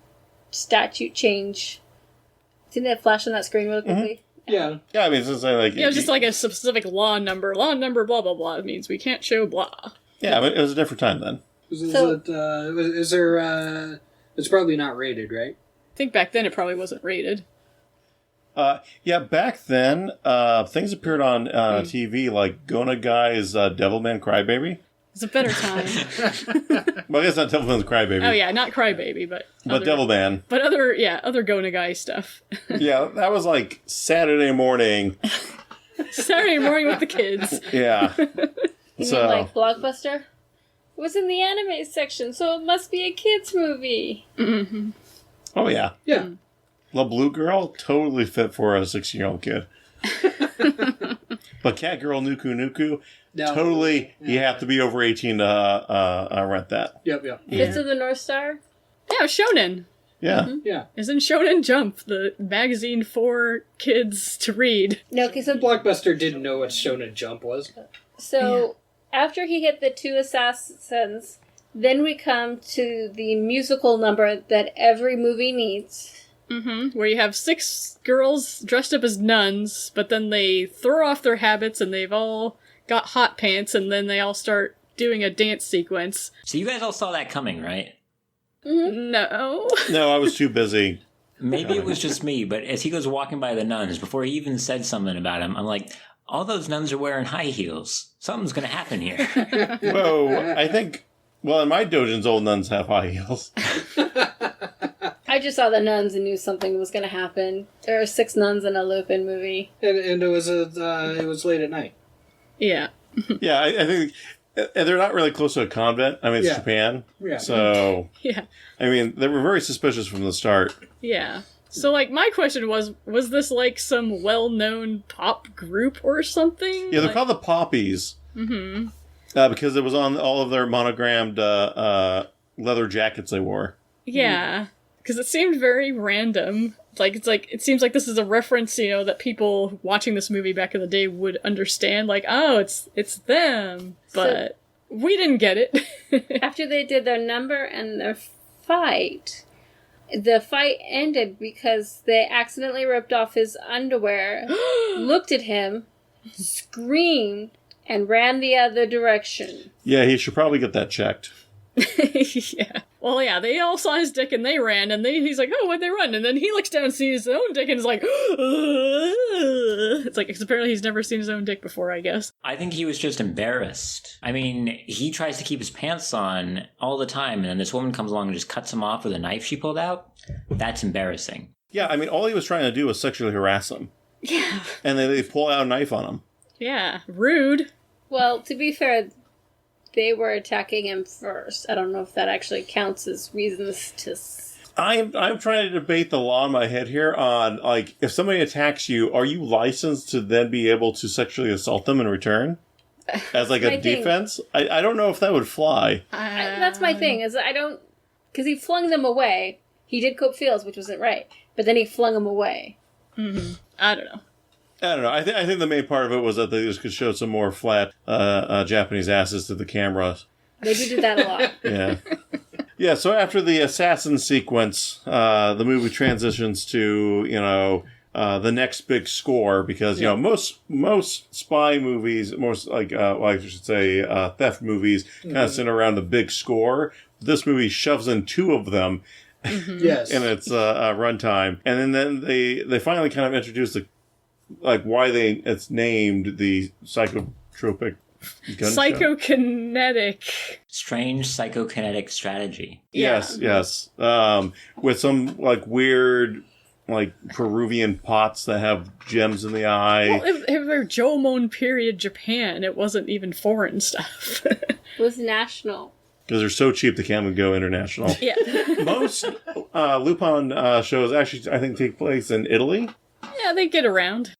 statute change. Didn't it flash on that screen really quickly? Yeah. Yeah, I mean, it's just like... Yeah, it was just like a specific law number. Law number blah, blah, blah means we can't show blah. Yeah, but it was a different time then. Is there, it's probably not rated, right? I think back then it probably wasn't rated. Yeah, back then, things appeared on TV like Gona Guy's Devilman Crybaby. It's a better time. Well, I guess not Devilman's Crybaby. Oh yeah, not Crybaby, but Devilman. But other Gona Guy stuff. Yeah, that was like Saturday morning. Saturday morning with the kids. Yeah. You mean like Blockbuster? It was in the anime section, so it must be a kids movie. Mm-hmm. Oh yeah. Yeah. La Blue Girl, totally fit for a 6-year-old kid. But Cat Girl Nuku Nuku, totally, you have to be over 18 to rent that. Yep. Fist of the North Star? Yeah, Shonen. Yeah. Mm-hmm. Yeah. Isn't Shonen Jump the magazine for kids to read? No, because Blockbuster didn't know what Shonen Jump was. So, after he hit the two assassins, then we come to the musical number that every movie needs. Mm-hmm. Where you have 6 girls dressed up as nuns, but then they throw off their habits and they've all got hot pants, and then they all start doing a dance sequence. So you guys all saw that coming, right? Mm-hmm. No. No, I was too busy. Maybe it was just me, but as he goes walking by the nuns, before he even said something about him, I'm like, all those nuns are wearing high heels. Something's going to happen here. Whoa, I think... Well, in my dojins, old nuns have high heels. I just saw the nuns and knew something was going to happen. There are 6 nuns in a Lupin movie. And it was late at night. Yeah. Yeah, I think... And they're not really close to a convent. I mean, it's Japan. Yeah. So... Yeah. I mean, they were very suspicious from the start. Yeah. So, like, my question was this, like, some well-known pop group or something? Yeah, they're called the Poppies. Mm-hmm. Because it was on all of their monogrammed leather jackets they wore. Yeah. Because it seemed very random. It seems like this is a reference, that people watching this movie back in the day would understand. Like, oh, it's them. But we didn't get it. After they did their number and their fight, the fight ended because they accidentally ripped off his underwear, looked at him, screamed, and ran the other direction. Yeah, he should probably get that checked. Yeah. Well, yeah, they all saw his dick and they ran, and he's like, oh, why'd they run? And then he looks down and sees his own dick and is like, it's like, because apparently he's never seen his own dick before, I guess. I think he was just embarrassed. I mean, he tries to keep his pants on all the time, and then this woman comes along and just cuts him off with a knife she pulled out. That's embarrassing. Yeah, I mean, all he was trying to do was sexually harass him. Yeah. And then they pull out a knife on him. Yeah. Rude. Well, to be fair, they were attacking him first. I don't know if that actually counts as reasons to... I'm trying to debate the law in my head here on, like, if somebody attacks you, are you licensed to then be able to sexually assault them in return? As, like, a defense? I don't know if that would fly. That's my thing, is I don't... Because he flung them away. He did cope feels, which wasn't right. But then he flung them away. Mm-hmm. I don't know. I think the main part of it was that they just could show some more flat Japanese asses to the camera. They do that a lot. Yeah. Yeah, so after the assassin sequence, the movie transitions to, the next big score because, most spy movies, I should say theft movies, kind of center around the big score. This movie shoves in 2 of them Yes. in its runtime. And then they finally kind of introduce why it's named the psychotropic gunshot. Psychokinetic. Strange psychokinetic strategy. Yes. With some weird Peruvian pots that have gems in the eye. Well, if they're Jomon period Japan, it wasn't even foreign stuff. It was national. Because they're so cheap they can't even go international. Yeah. Most Lupin shows actually, I think, take place in Italy. Yeah, they get around.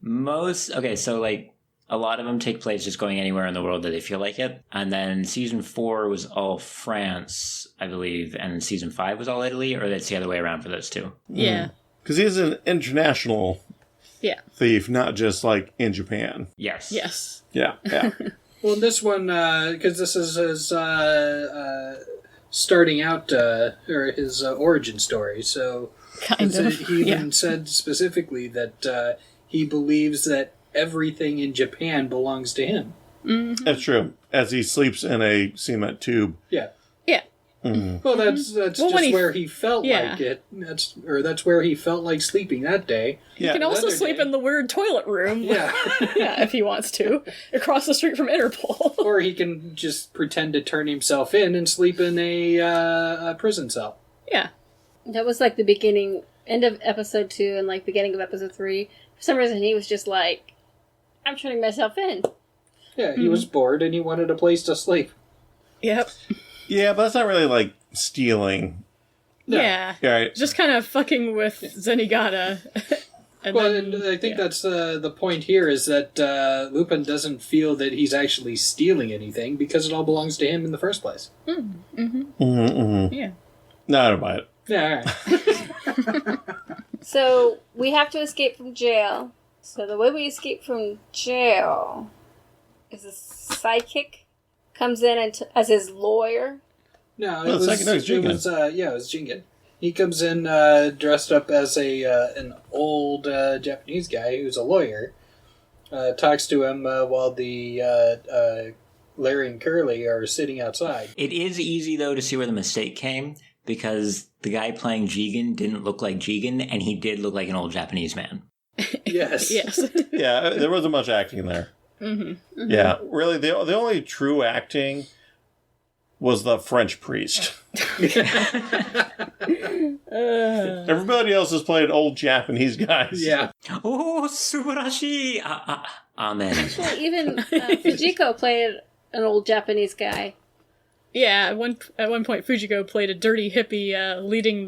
So like a lot of them take place just going anywhere in the world that they feel like it. And then season 4 was all France, I believe, and season 5 was all Italy, or that's the other way around for those two. Yeah. Because he's an international thief, not just like in Japan. Yes. Yes. Yeah. Well, this one, because this is his starting out, or his origin story, so Kind of. he even said specifically that he believes that everything in Japan belongs to him. Mm-hmm. That's true. As he sleeps in a cement tube. Yeah. Yeah. Well, that's Well, just when he- where he felt Yeah. like it. That's where he felt like sleeping that day. He can also Another sleep day. in the weird toilet room. Yeah. Yeah, if he wants to. Across the street from Interpol. Or he can just pretend to turn himself in and sleep in a prison cell. Yeah. That was like the end of episode 2 and like beginning of episode 3. For some reason, he was just like, I'm turning myself in. Yeah, he was bored and he wanted a place to sleep. Yep. Yeah, but that's not really like stealing. No. Yeah. Yeah, right. Just kind of fucking with Zenigata. And Well, then, and I think that's the point here is that Lupin doesn't feel that he's actually stealing anything because it all belongs to him in the first place. yeah. No, I don't buy it. Yeah, all right. So we have to escape from jail. So the way we escape from jail is a psychic comes in and as his lawyer. No, No, it was Jingen. it was Jingen. He comes in dressed up as an old Japanese guy who's a lawyer. Talks to him while the Larry and Curly are sitting outside. It is easy, though, to see where the mistake came, because the guy playing Jigen didn't look like Jigen, and he did look like an old Japanese man. Yes. Yes. Yeah, there wasn't much acting there. Mm-hmm. Yeah, really, the only true acting was the French priest. Everybody else has played old Japanese guys. Yeah. Oh, subarashi! Amen. Well, even Fujiko played an old Japanese guy. Yeah, at one point Fujiko played a dirty hippie leading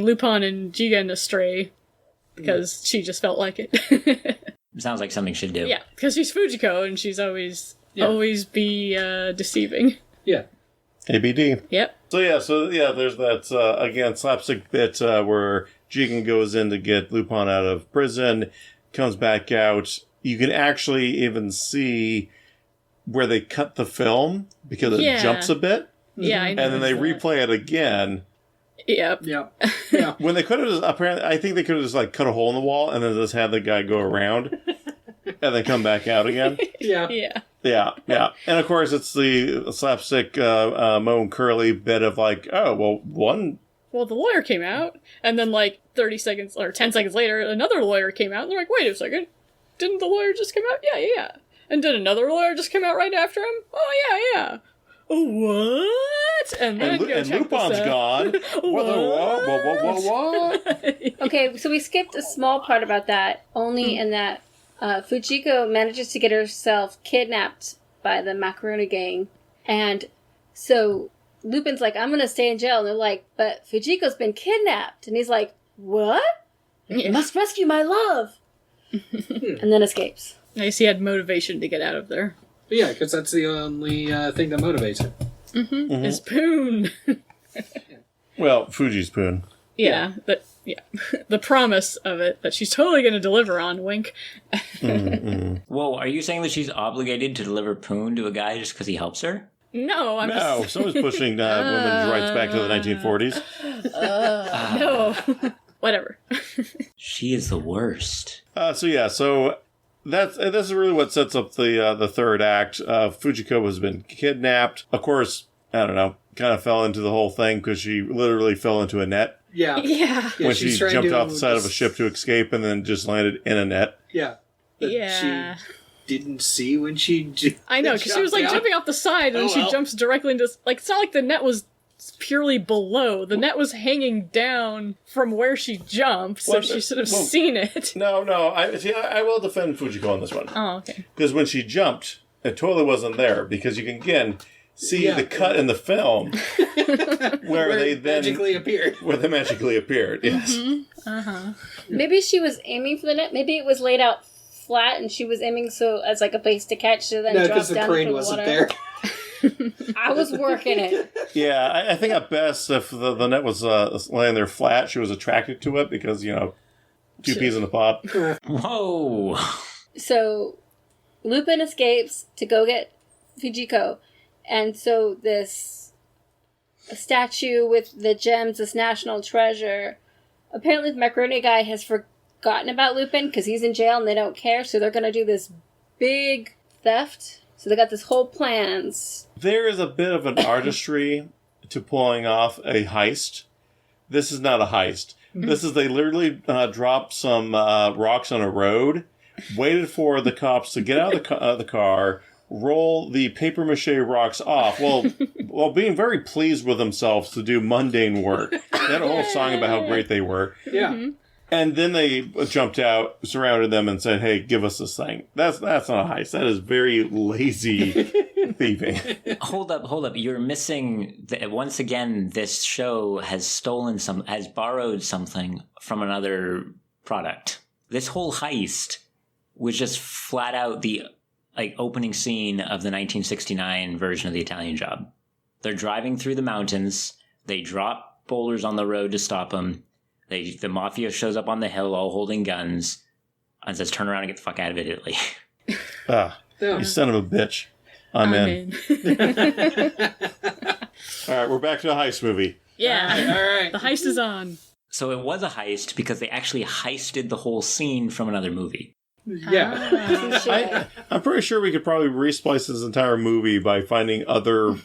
Lupin and Jigen astray because she just felt like it. Sounds like something she'd do. Yeah, because she's Fujiko and she's always be deceiving. Yeah. ABD. Yep. So there's that, again, slapstick bit where Jigen goes in to get Lupin out of prison, comes back out. You can actually even see where they cut the film because it jumps a bit. Yeah, I know. And then they replay it again. Yep. Yeah. Yeah. When they could have just, apparently, I think they could have just like cut a hole in the wall and then just had the guy go around and then come back out again. Yeah. Yeah. Yeah. And of course, it's the slapstick Mo and Curly bit of like, oh, well, one. Well, the lawyer came out, and then like 30 seconds or 10 seconds later, another lawyer came out, and they're like, wait a second, didn't the lawyer just come out? Yeah. And did another lawyer just come out right after him? Oh, yeah. Oh, what? And then And Lupin's gone. What? Okay, so we skipped a small part about that, only in that Fujiko manages to get herself kidnapped by the Macaroni gang. And so Lupin's like, I'm going to stay in jail. And they're like, but Fujiko's been kidnapped. And he's like, what? You must rescue my love. And then escapes. Nice, he had motivation to get out of there. Yeah, because that's the only thing that motivates him. Mm-hmm. His poon. Well, Fuji's poon. Yeah. The promise of it that she's totally going to deliver on, wink. Whoa, are you saying that she's obligated to deliver poon to a guy just because he helps her? No, I'm No, just... someone's pushing women's rights back to the 1940s. No. Whatever. She is the worst. So this is really what sets up the third act. Fujiko has been kidnapped. Of course, I don't know, kind of fell into the whole thing because she literally fell into a net Yeah. Yeah. Yeah, when she she's trying jumped to off the side of a ship to escape and then just landed in a net. Yeah. That Yeah. She didn't see when she I know, because she was like jumped out. jumping off the side and Oh, she well. jumps directly into... Like, it's not like the net was purely below. The net was hanging down from where she jumped, so Well, she should have well- seen it. No, I will defend Fujiko on this one. Oh, okay. Because when she jumped, it totally wasn't there. Because you can, again, see the cut in the film where they then magically appeared. Where they magically appeared, yes. Maybe she was aiming for the net. Maybe it was laid out flat and she was aiming so as like a base to catch, so then No, drop because the down crane into the wasn't water. there. I was working it. Yeah, I think at best, if the net was laying there flat, she was attracted to it because, two peas in a pod. Whoa! So, Lupin escapes to go get Fujiko, and so this statue with the gems, this national treasure, apparently the macaroni guy has forgotten about Lupin because he's in jail and they don't care, so they're going to do this big theft. So they got this whole plans. There is a bit of an artistry to pulling off a heist. This is not a heist. This is they literally dropped some rocks on a road, waited for the cops to get out of the car, roll the papier-mâché rocks off, while being very pleased with themselves to do mundane work. They had a whole song about how great they were. Yeah. And then they jumped out, surrounded them, and said, "Hey, give us this thing." That's not a heist. That is very lazy thieving. Hold up. You're missing, once again, this show has borrowed something from another product. This whole heist was just flat out the opening scene of the 1969 version of The Italian Job. They're driving through the mountains. They drop boulders on the road to stop them. The mafia shows up on the hill all holding guns and says, "Turn around and get the fuck out of Italy." You son of a bitch. I'm in. All right, we're back to the heist movie. Yeah. All right. The heist is on. So it was a heist because they actually heisted the whole scene from another movie. Yeah. I'm pretty sure we could probably resplice this entire movie by finding other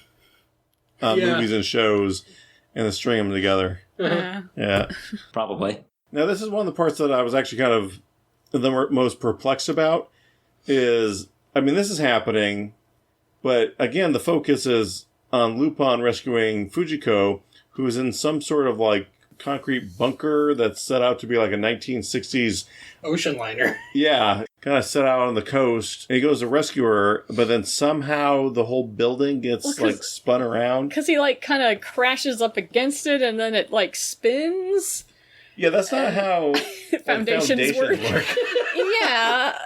movies and shows and then string them together. Yeah. Probably. Now, this is one of the parts that I was actually kind of the most perplexed about is, this is happening, but again, the focus is on Lupin rescuing Fujiko, who is in some sort of concrete bunker that's set out to be like a 1960s Ocean liner. Yeah, kind of set out on the coast. And he goes to rescue her, but then somehow the whole building gets spun around. Because he kind of crashes up against it and then it spins. Yeah, that's not how foundations work. Yeah.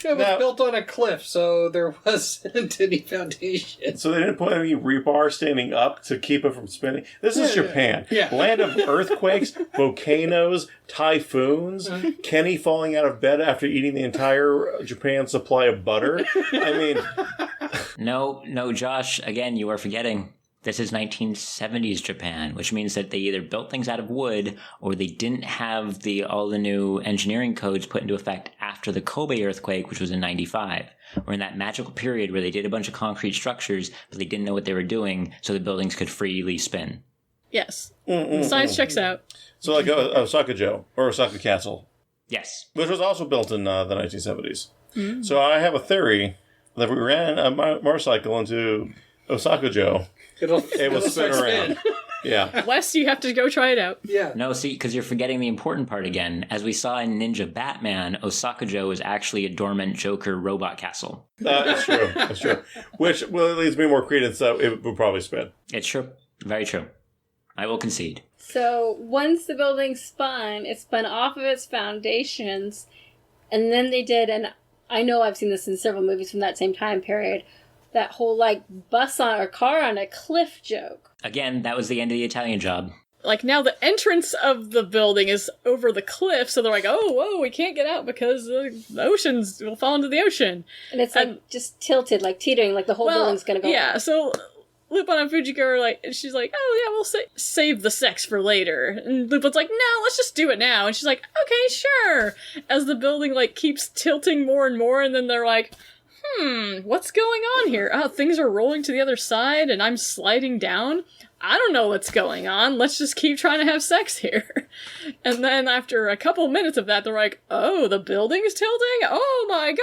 It was built on a cliff, so there wasn't any foundation. So they didn't put any rebar standing up to keep it from spinning. This is Japan. Yeah. Land of earthquakes, volcanoes, typhoons, Kenny falling out of bed after eating the entire Japan supply of butter. No, Josh, again, you are forgetting. This is 1970s Japan, which means that they either built things out of wood or they didn't have all the new engineering codes put into effect after the Kobe earthquake, which was in 95. Or in that magical period where they did a bunch of concrete structures, but they didn't know what they were doing, so the buildings could freely spin. Yes. Science checks out. So like Osaka-jo, or Osaka Castle. Yes. Which was also built in the 1970s. So I have a theory that if we ran a motorcycle into Osaka-jo, it will spin around. Yeah. Wes, you have to go try it out. Yeah. No, see, because you're forgetting the important part again. As we saw in Ninja Batman, Osaka-jo is actually a dormant Joker robot castle. That's true. That's true. Which leads me more credence that it would probably spin. It's true. Very true. I will concede. So once the building spun, it spun off of its foundations, and then they did, and I know I've seen this in several movies from that same time period, that whole bus on or car on a cliff joke. Again, that was the end of The Italian Job. Now the entrance of the building is over the cliff, so they're oh, whoa, we can't get out because the oceans will fall into the ocean. And it's just tilted, teetering, the whole building's gonna go. Yeah, so Lupin and Fujiko are she's oh yeah, we'll save the sex for later. And Lupin's no, let's just do it now. And she's okay, sure. As the building keeps tilting more and more, and then they're what's going on here? Oh, things are rolling to the other side and I'm sliding down. I don't know what's going on. Let's just keep trying to have sex here. And then after a couple minutes of that, they're oh, the building's tilting? Oh my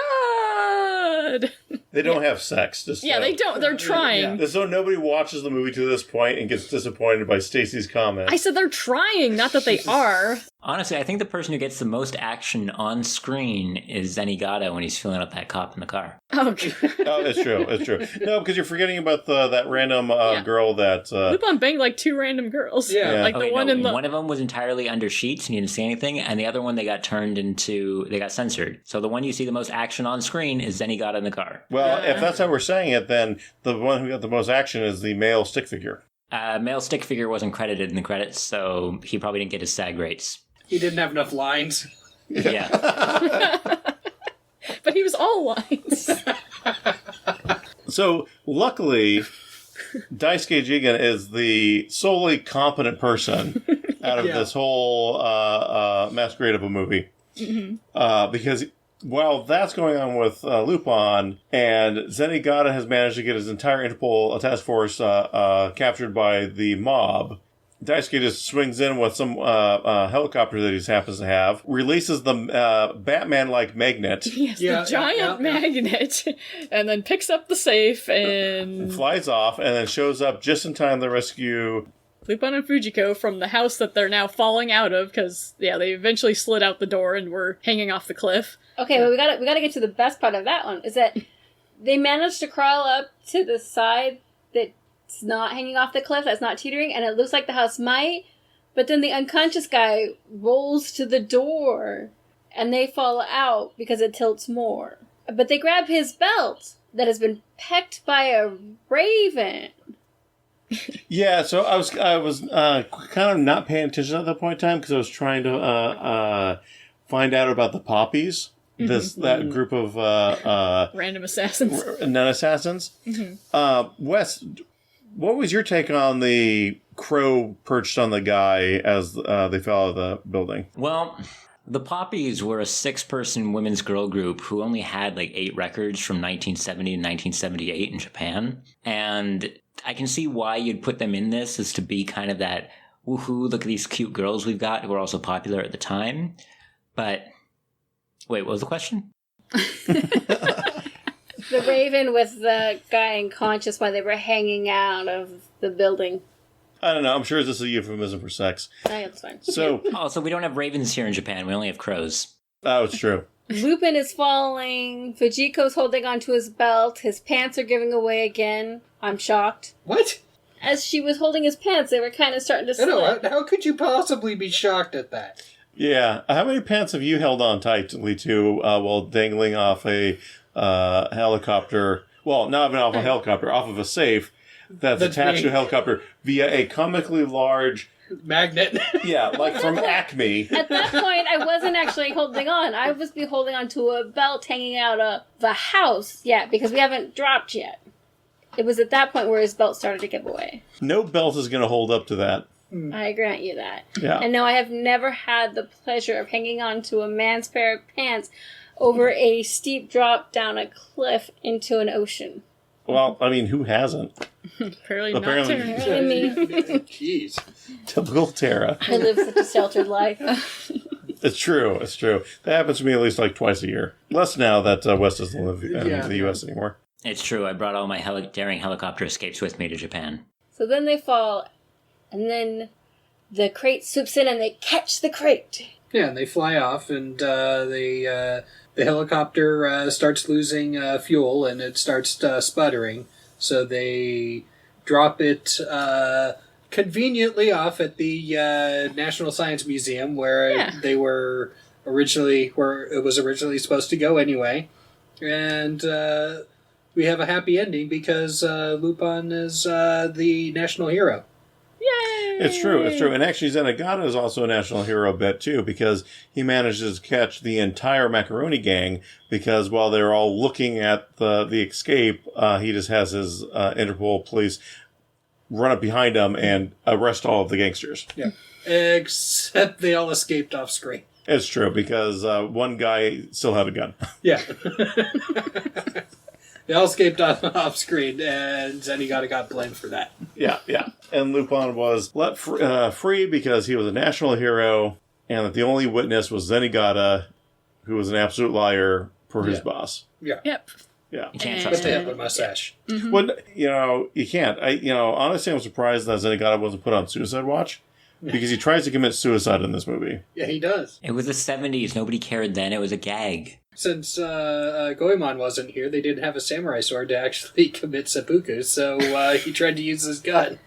god! They don't have sex. They don't. They're trying. So nobody watches the movie to this point and gets disappointed by Stacy's comment. I said they're trying, not that they are. Honestly, I think the person who gets the most action on screen is Zenigata when he's filling up that cop in the car. Oh, God. Oh, it's true. It's true. No, because you're forgetting about that random girl that... Lupin banged like 2 random girls. Yeah. Like the one in the... One of them was entirely under sheets and you didn't see anything, and the other one they got censored. So the one you see the most action on screen is Zenigata in the car. Well, if that's how we're saying it, then the one who got the most action is the male stick figure. Male stick figure wasn't credited in the credits, so he probably didn't get his SAG rates. He didn't have enough lines. Yeah. But he was all lines. So, luckily, Daisuke Jigen is the solely competent person out of this whole masquerade of a movie. Mm-hmm. Because while that's going on with Lupin, and Zenigata has managed to get his entire Interpol task force captured by the mob, Daisuke just swings in with some helicopter that he happens to have, releases the Batman-like magnet. Yes, the giant magnet, and then picks up the safe and... flies off, and then shows up just in time to rescue... Lupin and Fujiko from the house that they're now falling out of, because, they eventually slid out the door and were hanging off the cliff. Okay, but we gotta get to the best part of that one, is that they managed to crawl up to the side that's not hanging off the cliff, that's not teetering, and it looks like the house might, but then the unconscious guy rolls to the door, and they fall out because it tilts more. But they grab his belt that has been pecked by a raven. Yeah, so I was kind of not paying attention at that point in time because I was trying to find out about the poppies. That group of random assassins, non-assassins. Mm-hmm. Wes, what was your take on the crow perched on the guy as they fell out of the building? Well, the Poppies were a 6-person women's girl group who only had like 8 records from 1970 to 1978 in Japan. And I can see why you'd put them in this, is to be kind of that, woohoo, look at these cute girls we've got who were also popular at the time. But, wait, what was the question? The raven with the guy unconscious while they were hanging out of the building. I don't know. I'm sure this is a euphemism for sex. That's fine. So, so we don't have ravens here in Japan. We only have crows. Oh, it's true. Lupin is falling. Fujiko's holding onto his belt. His pants are giving away again. I'm shocked. What? As she was holding his pants, they were kind of starting to slip. No, how could you possibly be shocked at that? Yeah. How many pants have you held on tightly to while dangling off a helicopter? Well, not even off a helicopter, off of a safe that's attached to a helicopter via a comically large magnet. Yeah, like from Acme. At that point, I wasn't actually holding on. I was holding on to a belt hanging out of the house yet, because we haven't dropped yet. It was at that point where his belt started to give away. No belt is going to hold up to that. I grant you that. Yeah. And no, I have never had the pleasure of hanging on to a man's pair of pants over a steep drop down a cliff into an ocean. Well, I mean, who hasn't? Apparently not Tara. Me. Jeez. Typical Tara. I live such a sheltered life. It's true. It's true. That happens to me at least like twice a year. Less now that Wes doesn't live in the U.S. anymore. It's true. I brought all my daring helicopter escapes with me to Japan. So then they fall, and then the crate swoops in and they catch the crate. Yeah, and they fly off, and the helicopter starts losing fuel, and it starts sputtering. So they drop it conveniently off at the National Science Museum, where they were where it was originally supposed to go anyway. And we have a happy ending because Lupin is the national hero. Yay! It's true. It's true. And actually, Zenigata is also a national hero a bit, too, because he manages to catch the entire Macaroni gang, because while they're all looking at the escape, he just has his Interpol police run up behind him and arrest all of the gangsters. Yeah. Except they all escaped off screen. It's true, because one guy still had a gun. Yeah. They all escaped off screen, and Zenigata got blamed for that. Yeah. And Lupin was let free because he was a national hero, and that the only witness was Zenigata, who was an absolute liar for his boss. Yeah. Yep. Yeah. You can't But trust they him. have a mustache. Mm-hmm. Well, you can't. Honestly, I'm surprised that Zenigata wasn't put on suicide watch, because he tries to commit suicide in this movie. Yeah, he does. It was the 70s. Nobody cared then. It was a gag. Since Goemon wasn't here, they didn't have a samurai sword to actually commit seppuku, so he tried to use his gun.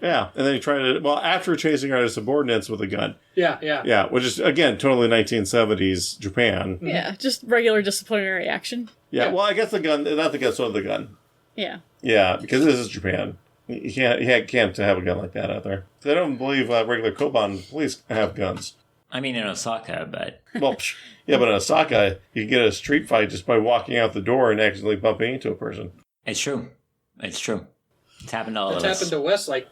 Yeah, and then he tried to, well, after chasing out his subordinates with a gun. Yeah. Yeah, which is, again, totally 1970s Japan. Yeah, just regular disciplinary action. Yeah, well, I guess the gun, not the gun, sort of the gun. Yeah. Yeah, because this is Japan. You can't have a gun like that out there. They don't believe regular Koban police have guns. I mean, in Osaka, but... Well, yeah, but in Osaka, you can get a street fight just by walking out the door and accidentally bumping into a person. It's true. It's true. It's happened to all It's of us. happened to Wes like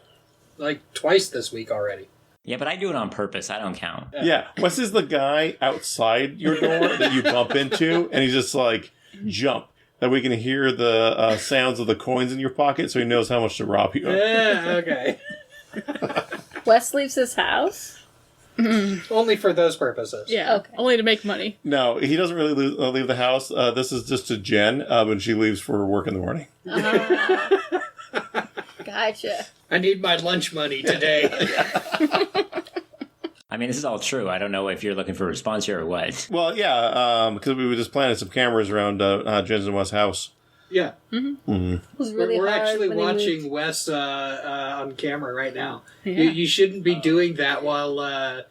twice this week already. Yeah, but I do it on purpose. I don't count. Yeah, Wes is the guy outside your door that you bump into, and he's just like, jump. That we can hear the sounds of the coins in your pocket, so he knows how much to rob you. Yeah, okay. Wes leaves his house? Only for those purposes. Yeah, Okay. only to make money. No, he doesn't really leave the house. This is just to Jen when she leaves for work in the morning. Gotcha. I need my lunch money today. I mean, this is all true. I don't know if you're looking for a response here or what. Well, yeah, because we were just planting some cameras around Jen's and Wes' house. Yeah. It was really We're hard actually when he moved. watching Wes on camera right now. Yeah. You shouldn't be doing that while we're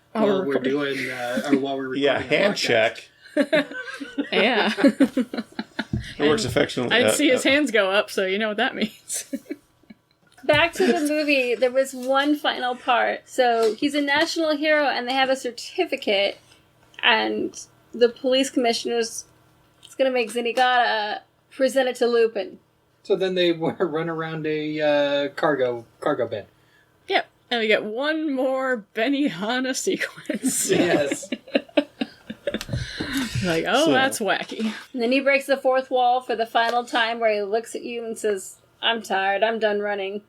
we're doing or while we're recording. Yeah, the hand podcast. check. Yeah. It works affectionately. I didn't see his hands go up, so you know what that means. Back to the movie, there was one final part. So he's a national hero and they have a certificate, and the police commissioner's going to make Zenigata present it to Lupin. So then they run around a cargo bin. Yep. And we get one more Benihana sequence. Yes. Like, oh, So- that's wacky. And then he breaks the fourth wall for the final time, where he looks at you and says, "I'm tired, I'm done running."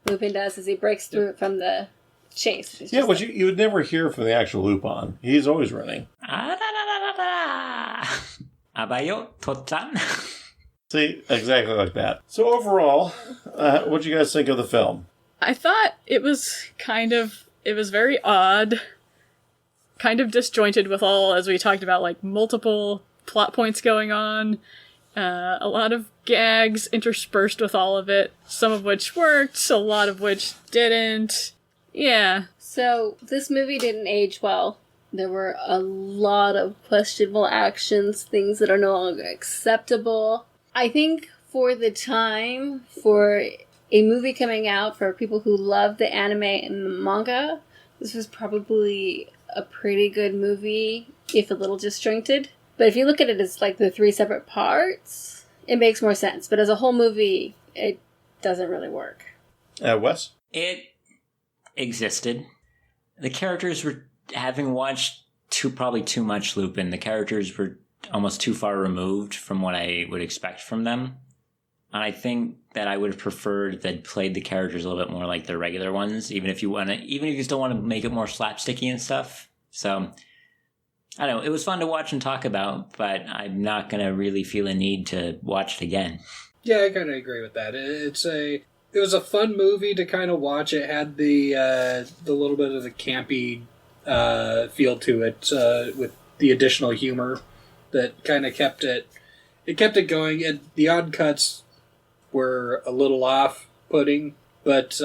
Lupin does as he breaks through it from the chase. He's Yeah, just but like, you would never hear from the actual Lupin. He's always running. Abayo, Totan. See, exactly like that. So overall, what do you guys think of the film? I thought it was very odd, kind of disjointed with all, as we talked about, like multiple plot points going on, a lot of gags interspersed with all of it, some of which worked, a lot of which didn't. Yeah. So, this movie didn't age well. There were a lot of questionable actions, things that are no longer acceptable. I think for the time, for a movie coming out for people who love the anime and the manga, this was probably a pretty good movie, if a little disjointed. But if you look at it as like the three separate parts, it makes more sense. But as a whole movie, it doesn't really work. Wes? It existed. The characters were, having watched probably too much Lupin, the characters were almost too far removed from what I would expect from them. And I think that I would have preferred that played the characters a little bit more like the regular ones, even if you still want to make it more slapsticky and stuff. So, I don't know, it was fun to watch and talk about, but I'm not going to really feel a need to watch it again. Yeah, I kind of agree with that. It was a fun movie to kind of watch. It had the little bit of the campy feel to it with the additional humor that kind of kept it going. And the odd cuts were a little off-putting, but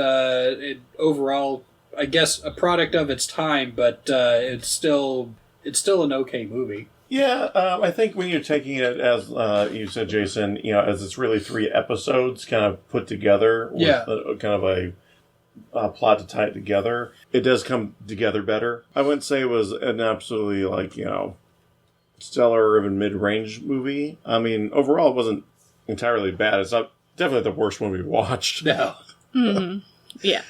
overall, I guess a product of its time. But it's still an okay movie. Yeah, I think when you're taking it as you said, Jason, as it's really 3 episodes kind of put together with kind of a plot to tie it together, it does come together better. I wouldn't say it was an absolutely stellar or even mid-range movie. I mean, overall, it wasn't entirely bad. It's not definitely the worst one we watched. No. Mm-hmm. Yeah.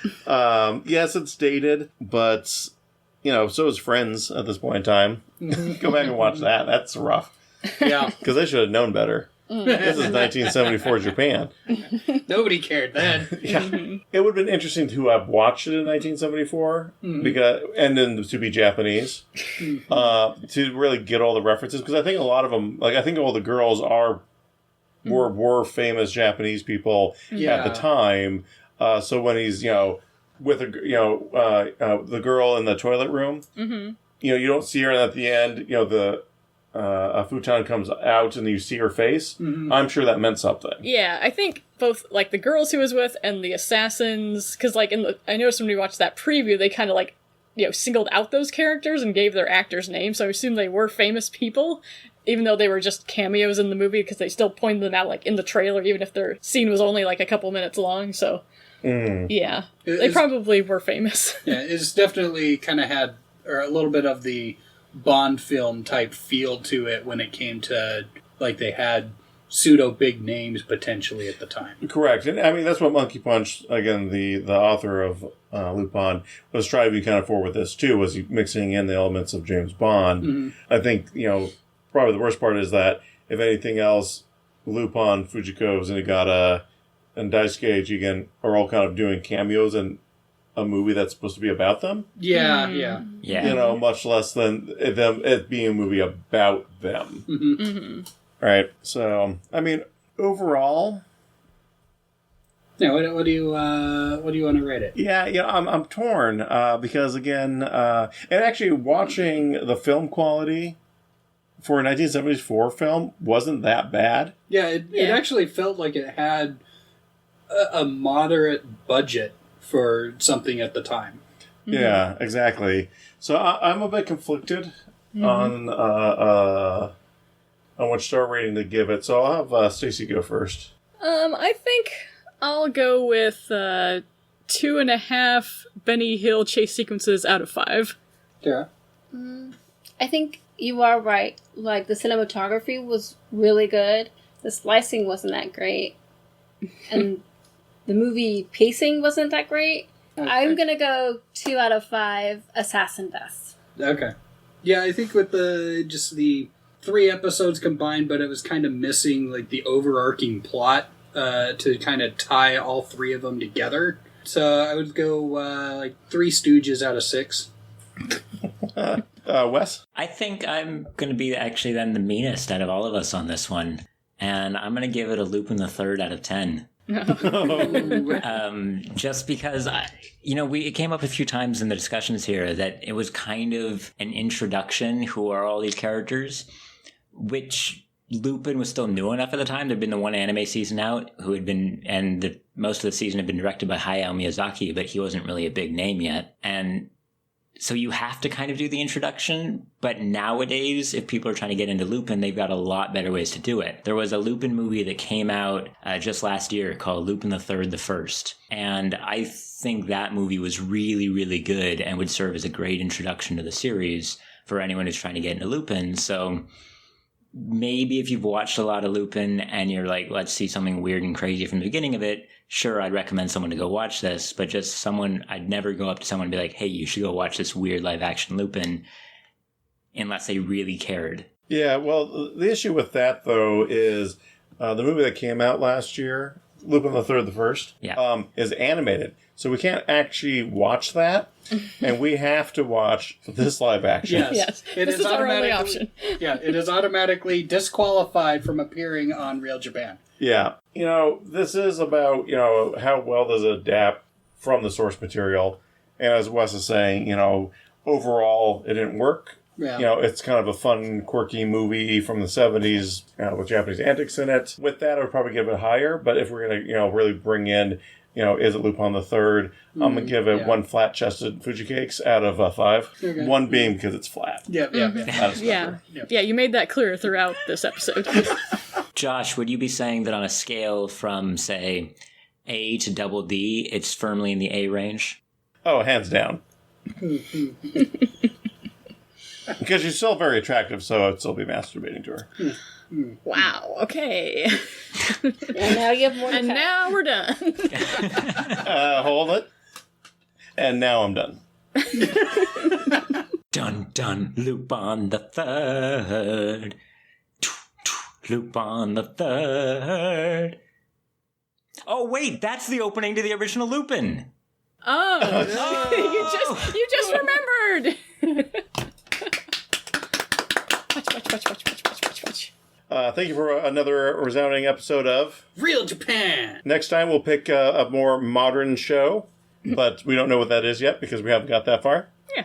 Yes, it's dated, but so is Friends at this point in time. Go back and watch that. That's rough. Yeah. Because they should have known better. This is 1974 Japan. Nobody cared then. Yeah. It would have been interesting to have watched it in 1974 and then to be Japanese to really get all the references. Because I think a lot of them, I think all the girls were famous Japanese people at the time. So when he's, with the girl in the toilet room. Mm-hmm. You don't see her, and at the end, a futon comes out and you see her face. Mm-hmm. I'm sure that meant something. Yeah, I think both the girls he was with and the assassins, because I noticed when we watched that preview, they kind of singled out those characters and gave their actors' names, so I assume they were famous people, even though they were just cameos in the movie, because they still pointed them out in the trailer, even if their scene was only a couple minutes long, so yeah. They probably were famous. Yeah, it's definitely kind of had a little bit of the Bond film type feel to it when it came to, they had pseudo big names potentially at the time. Correct. And I mean, that's what Monkey Punch, again, the author of Lupin, was trying to be kind of for with this too, was mixing in the elements of James Bond. Mm-hmm. I think, probably the worst part is that, if anything else, Lupin, Fujiko, Zenigata, and Daisuke Jigen are all kind of doing cameos in a movie that's supposed to be about them. Yeah, yeah. Much less than it being a movie about them. Mm-hmm. Mm-hmm. Right. So, I mean, overall, yeah. What do you want to rate it? Yeah, I'm torn because again, and actually watching the film quality for a 1974 film wasn't that bad. Yeah, it actually felt like it had a moderate budget for something at the time. Mm-hmm. Yeah, exactly. So I'm a bit conflicted on which star rating to give it. So I'll have Stacey go first. I think I'll go with 2.5 Benny Hill chase sequences out of 5. Yeah. I think you are right. The cinematography was really good. The slicing wasn't that great. And the movie pacing wasn't that great. Okay. I'm going to go 2 out of 5 assassin deaths. Okay. Yeah, I think with the 3 episodes combined, but it was kind of missing the overarching plot to kind of tie all 3 of them together. So I would go 3 Stooges out of 6. Wes? I think I'm going to be actually then the meanest out of all of us on this one. And I'm going to give it a Lupin the Third out of 10. Just because it came up a few times in the discussions here that it was kind of an introduction. Who are all these characters? Which Lupin was still new enough at the time. There'd been the one anime season out, most of the season had been directed by Hayao Miyazaki, but he wasn't really a big name yet. And so you have to kind of do the introduction, but nowadays, if people are trying to get into Lupin, they've got a lot better ways to do it. There was a Lupin movie that came out just last year called Lupin the Third, the First, and I think that movie was really, really good and would serve as a great introduction to the series for anyone who's trying to get into Lupin. So maybe if you've watched a lot of Lupin and you're like, let's see something weird and crazy from the beginning of it, sure, I'd recommend someone to go watch this, but I'd never go up to someone and be like, hey, you should go watch this weird live-action Lupin, unless they really cared. Yeah, well, the issue with that, though, is the movie that came out last year, Lupin the Third, the First, is animated. So we can't actually watch that, and we have to watch this live action. Yes. This is our only option. Yeah, it is automatically disqualified from appearing on Real Japan. Yeah. This is about, how well does it adapt from the source material. And as Wes is saying, overall, it didn't work. Yeah. It's kind of a fun, quirky movie from the 70s with Japanese antics in it. With that, I would probably give it higher. But if we're going to, really bring in, is it Lupin the Third? I'm going to give it 1 flat-chested Fuji cakes out of 5. Okay. 1 being because it's flat. Yeah, you made that clear throughout this episode. Josh, would you be saying that on a scale from, say, A to double D, it's firmly in the A range? Oh, hands down. Because she's still very attractive, so I'd still be masturbating to her. Wow, okay. And now you have more to And cut. now we're done. Hold it. And now I'm done. Dun dun, Lupin the Third. Lupin the Third. Oh wait, that's the opening to the original Lupin. Oh, you just remembered. Watch. Thank you for another resounding episode of Real Japan. Next time we'll pick a more modern show. but we don't know what that is yet because we haven't got that far. Yeah.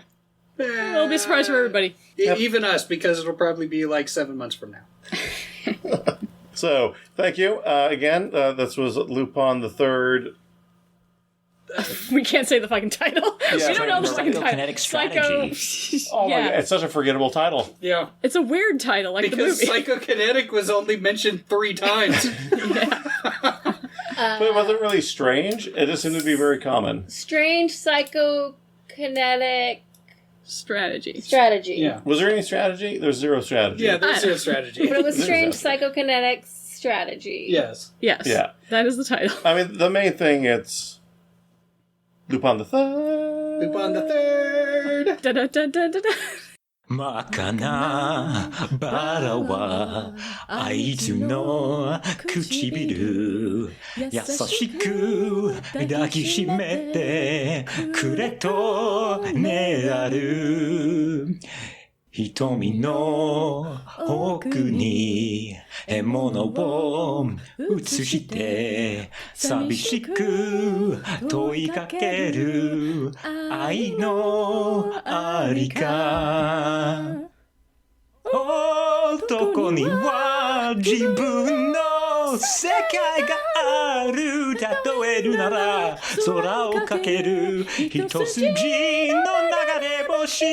It'll be a surprise for everybody. Even us, because it'll probably be like 7 months from now. So, thank you. Again, this was Lupin the Third. We can't say the fucking title. Yeah, We don't know the fucking title. Psychokinetic strategy. Oh my Yeah. god, it's such a forgettable title. Yeah. It's a weird title, like Because the movie. Psychokinetic was only mentioned 3 times. But it wasn't really strange. It just seemed to be very common. Strange psychokinetic Strategy. strategy. Yeah. Was there any strategy? There's zero strategy. Yeah, there's a strategy. But it was There's strange that. psychokinetic strategy. Yes. Yes. Yeah. That is the title. I mean, the main thing, it's Lupin the Third. Lupin the Third. Da, da, da, da, da, da. 真っ赤なバラはあいつの唇優しく抱きしめてくれとねる瞳の奥に獲物を映して寂しく問いかける愛のありか男には自分の世界がある例えるなら空をかける一筋の流れ星